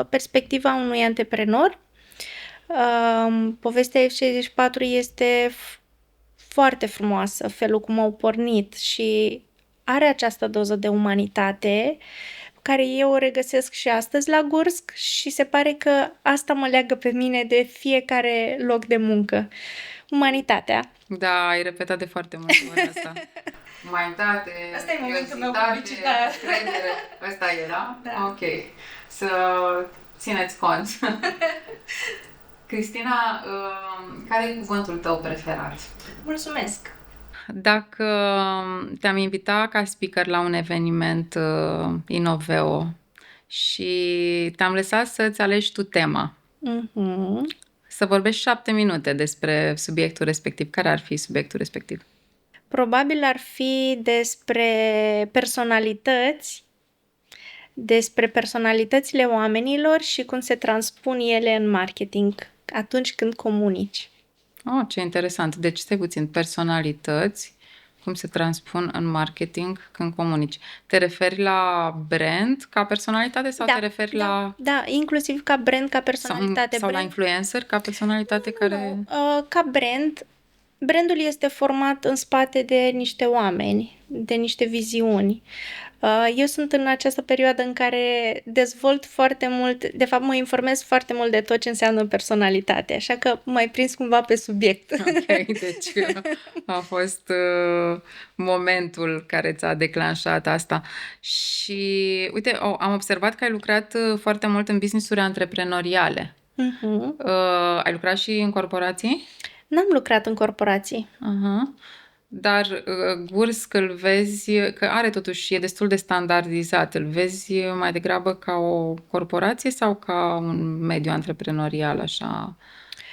perspectiva unui antreprenor. Povestea F64 este foarte frumoasă, felul cum au pornit și are această doză de umanitate care eu o regăsesc și astăzi la Gursk și se pare că asta mă leagă pe mine de fiecare loc de muncă. Umanitatea. Da, ai repetat de foarte multe ori asta. Umanitate, Asta e momentul meu publicitar. Credere. Ăsta e, da? Da. Ok. Să țineți cont. Cristina, care e cuvântul tău preferat? Mulțumesc! Dacă te-am invitat ca speaker la un eveniment Innoveo și te-am lăsat să-ți alegi tu tema, să vorbești 7 minute despre subiectul respectiv, care ar fi subiectul respectiv? Probabil ar fi despre personalitățile oamenilor și cum se transpun ele în marketing atunci când comunici. Oh, ce interesant. Deci, stai puțin, personalități, cum se transpun în marketing când comunici. Te referi la brand ca personalitate sau te referi la... Da, inclusiv ca brand, ca personalitate. Sau la influencer ca personalitate care... Ca brand. Brandul este format în spate de niște oameni, de niște viziuni. Eu sunt în această perioadă în care dezvolt foarte mult, de fapt mă informez foarte mult de tot ce înseamnă personalitate, așa că m-ai prins cumva pe subiect. Ok, deci a fost momentul care ți-a declanșat asta. Și uite, am observat că ai lucrat foarte mult în business-uri antreprenoriale. Ai lucrat și în corporații? N-am lucrat în corporații. Dar Gursk îl vezi că are totuși, e destul de standardizat. Îl vezi mai degrabă ca o corporație sau ca un mediu antreprenorial așa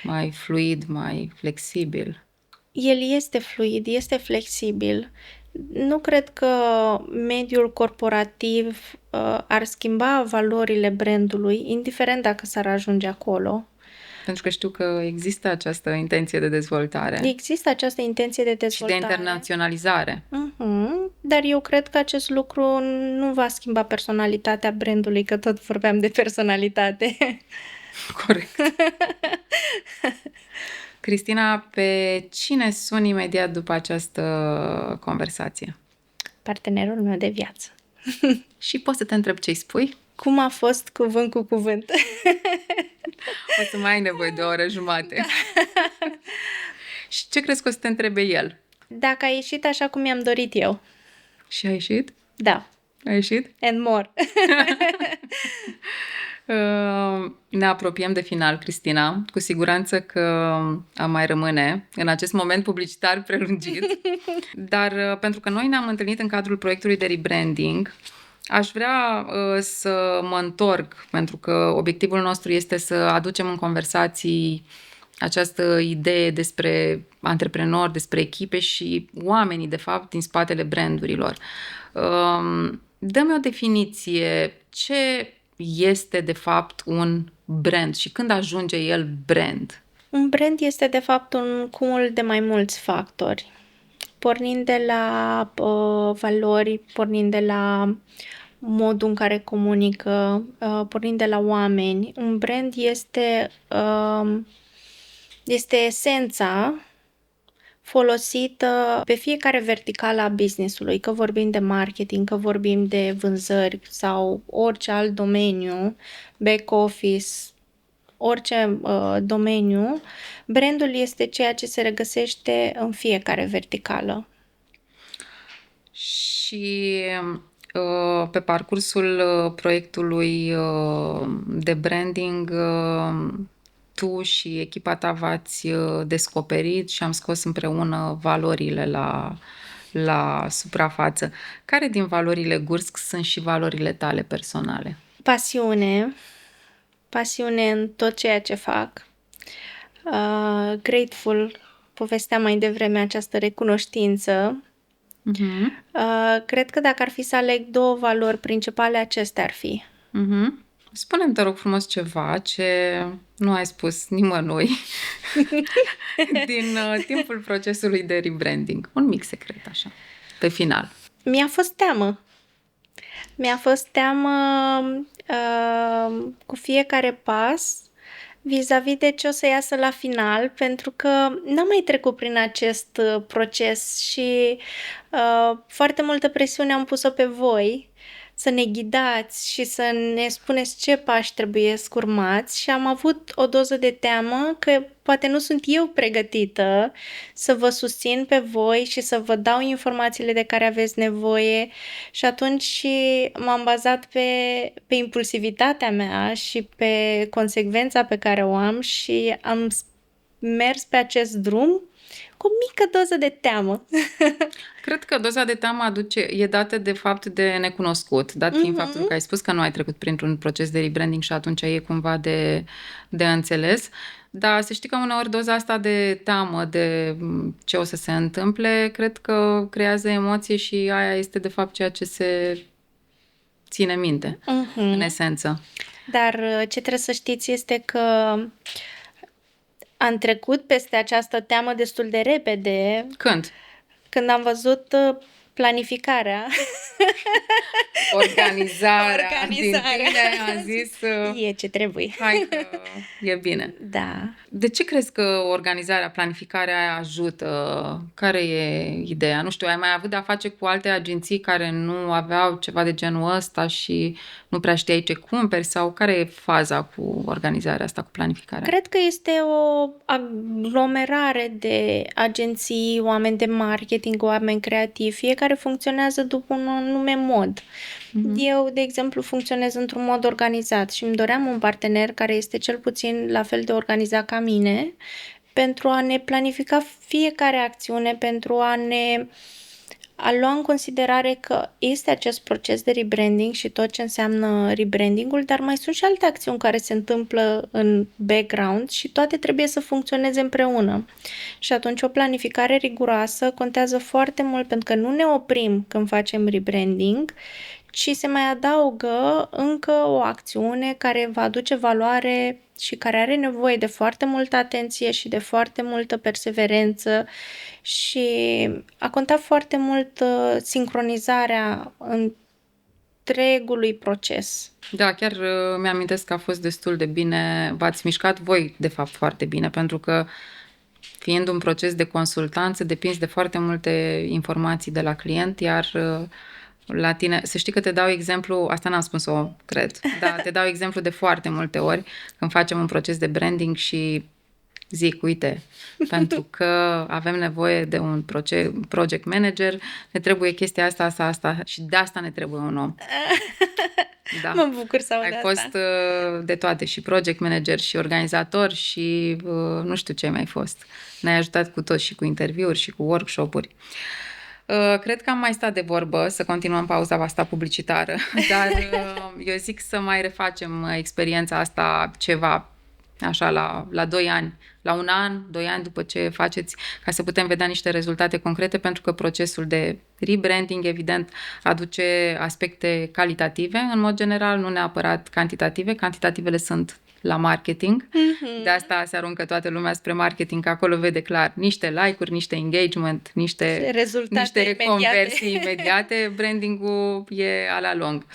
mai fluid, mai flexibil? El este fluid, este flexibil. Nu cred că mediul corporativ ar schimba valorile brandului, indiferent dacă s-ar ajunge acolo. Pentru că știu că există această intenție de dezvoltare. Există această intenție de dezvoltare. Și de internaționalizare. Dar eu cred că acest lucru nu va schimba personalitatea brandului, că tot vorbeam de personalitate. Corect. Cristina, pe cine suni imediat după această conversație? Partenerul meu de viață. Și poți să te întreb ce-i spui? Cum a fost cuvânt cu cuvânt? O să mai ai nevoie de o oră jumate. Și ce crezi că o să te întrebe el? Dacă a ieșit așa cum mi-am dorit eu. Și a ieșit? Da. A ieșit? And more. Ne apropiem de final, Cristina. Cu siguranță că mai rămâne în acest moment publicitar prelungit. Dar pentru că noi ne-am întâlnit în cadrul proiectului de rebranding, aș vrea să mă întorc, pentru că obiectivul nostru este să aducem în conversații această idee despre antreprenori, despre echipe și oamenii, de fapt, din spatele brandurilor. Dă-mi o definiție. Ce este, de fapt, un brand și când ajunge el brand? Un brand este, de fapt, un cumul de mai mulți factori. Pornind de la valori, pornind de la modul în care comunică, pornind de la oameni. Un brand este esența folosită pe fiecare verticală a business-ului, că vorbim de marketing, că vorbim de vânzări sau orice alt domeniu, back office, orice domeniu, brandul este ceea ce se regăsește în fiecare verticală. Și pe parcursul proiectului de branding, tu și echipa ta v-ați descoperit și am scos împreună valorile la suprafață. Care din valorile Gursk sunt și valorile tale personale? Pasiune în tot ceea ce fac. Grateful, povesteam mai devreme această recunoștință. Cred că dacă ar fi să aleg două valori principale, acestea ar fi. Spune-mi, te rog frumos, ceva ce nu ai spus nimănui din timpul procesului de rebranding. Un mic secret, așa, pe final. Mi-a fost teamă. Mi-a fost teamă cu fiecare pas vis-a-vis de ce o să iasă la final, pentru că n-am mai trecut prin acest proces și foarte multă presiune am pus-o pe voi să ne ghidați și să ne spuneți ce pași trebuie urmați și am avut o doză de teamă că poate nu sunt eu pregătită să vă susțin pe voi și să vă dau informațiile de care aveți nevoie și atunci m-am bazat pe impulsivitatea mea și pe consecvența pe care o am și am mers pe acest drum cu o mică doză de teamă. Cred că doza de teamă e dată de fapt de necunoscut, dat fiind faptul că ai spus că nu ai trecut printr-un proces de rebranding și atunci e cumva de înțeles. Dar să știi că uneori doza asta de teamă, de ce o să se întâmple, cred că creează emoție și aia este de fapt ceea ce se ține minte, în esență. Dar ce trebuie să știți este că am trecut peste această teamă destul de repede. Când? Când am văzut planificarea. Organizarea. Din tine a zis... E ce trebuie. Hai că e bine. Da. De ce crezi că organizarea, planificarea ajută? Care e ideea? Nu știu, ai mai avut de-a face cu alte agenții care nu aveau ceva de genul ăsta și nu prea știai ce cumperi? Sau care e faza cu organizarea asta, cu planificarea? Cred că este o aglomerare de agenții, oameni de marketing, oameni creativi. Fiecare funcționează după un anume mod. Eu, de exemplu, funcționez într-un mod organizat și îmi doream un partener care este cel puțin la fel de organizat ca mine pentru a ne planifica fiecare acțiune, pentru a lua în considerare că este acest proces de rebranding și tot ce înseamnă rebrandingul, dar mai sunt și alte acțiuni care se întâmplă în background și toate trebuie să funcționeze împreună. Și atunci o planificare riguroasă contează foarte mult pentru că nu ne oprim când facem rebranding, ci se mai adaugă încă o acțiune care va aduce valoare și care are nevoie de foarte multă atenție și de foarte multă perseverență și a contat foarte mult sincronizarea întregului proces. Da, chiar mi-amintesc că a fost destul de bine, v-ați mișcat voi, de fapt, foarte bine, pentru că fiind un proces de consultanță, depinzi de foarte multe informații de la client, iar la tine, să știi că te dau exemplu, asta n-am spus-o, cred, dar te dau exemplu de foarte multe ori când facem un proces de branding și zic, uite, pentru că avem nevoie de un project manager, ne trebuie chestia asta și de asta ne trebuie un om. Da. Mă bucur să aud Ai asta. fost de toate, și project manager, și organizator, și nu știu ce mai fost. Ne-ai ajutat cu tot, și cu interviuri, și cu workshop-uri. Cred că am mai stat de vorbă, să continuăm pauza asta publicitară, dar eu zic să mai refacem experiența asta ceva, așa, la 2 ani, la 1 an, 2 ani după ce faceți, ca să putem vedea niște rezultate concrete, pentru că procesul de rebranding, evident, aduce aspecte calitative, în mod general, nu neapărat cantitative. Cantitativele sunt la marketing. De asta se aruncă toată lumea spre marketing, că acolo vede clar niște like-uri, niște engagement, niște conversii imediate. Branding-ul e ala lung.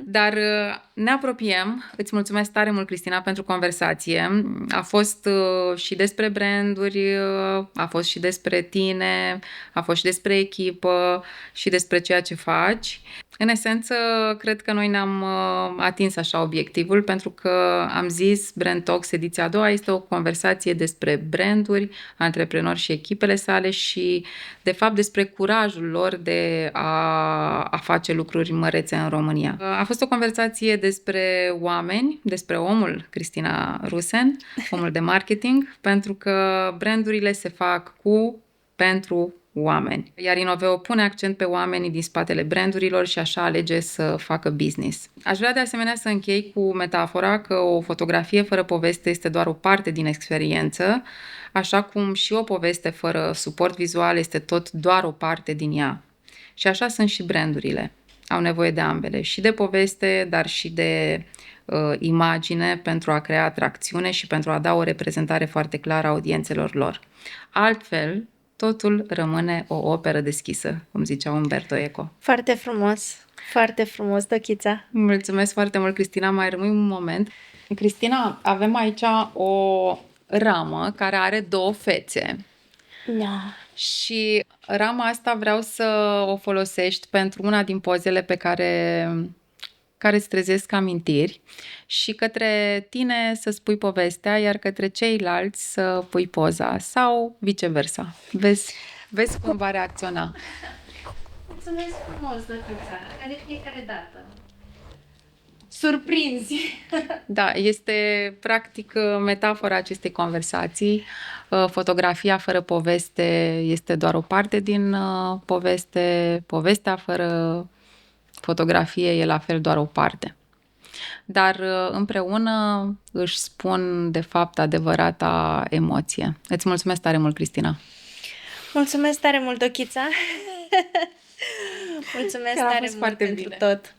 Dar ne apropiem. Îți mulțumesc tare mult, Cristina, pentru conversație. A fost și despre branduri, a fost și despre tine, a fost și despre echipă și despre ceea ce faci. În esență, cred că noi ne-am atins așa obiectivul, pentru că am zis Brand Talks ediția a doua este o conversație despre branduri, antreprenori și echipele sale și, de fapt, despre curajul lor de a face lucruri mărețe în România. A fost o conversație despre oameni, despre omul Cristina Rusen, omul de marketing, pentru că brandurile se fac pentru oameni. Iar Innoveo pune accent pe oamenii din spatele brandurilor și așa alege să facă business. Aș vrea de asemenea să închei cu metafora că o fotografie fără poveste este doar o parte din experiență, așa cum și o poveste fără suport vizual este tot doar o parte din ea. Și așa sunt și brandurile. Au nevoie de ambele, și de poveste, dar și de imagine pentru a crea atracțiune și pentru a da o reprezentare foarte clară a audiențelor lor. Altfel, totul rămâne o operă deschisă, cum zicea Umberto Eco. Foarte frumos, Dochița. Mulțumesc foarte mult, Cristina. Mai rămâi un moment. Cristina, avem aici o ramă care are 2 fețe. Da. Și rama asta vreau să o folosești pentru una din pozele pe care îți trezesc amintiri și către tine să spui povestea, iar către ceilalți să pui poza sau viceversa. Vezi cum va reacționa. Mulțumesc frumos, Dăcuța, de fiecare dată. Surprinzi! Da, este practic metafora acestei conversații. Fotografia fără poveste este doar o parte din poveste. Povestea fără fotografie e la fel doar o parte. Dar împreună își spun, de fapt, adevărata emoție. Îți mulțumesc tare mult, Cristina! Mulțumesc tare mult, Dochița! Mulțumesc tare mult pentru tot!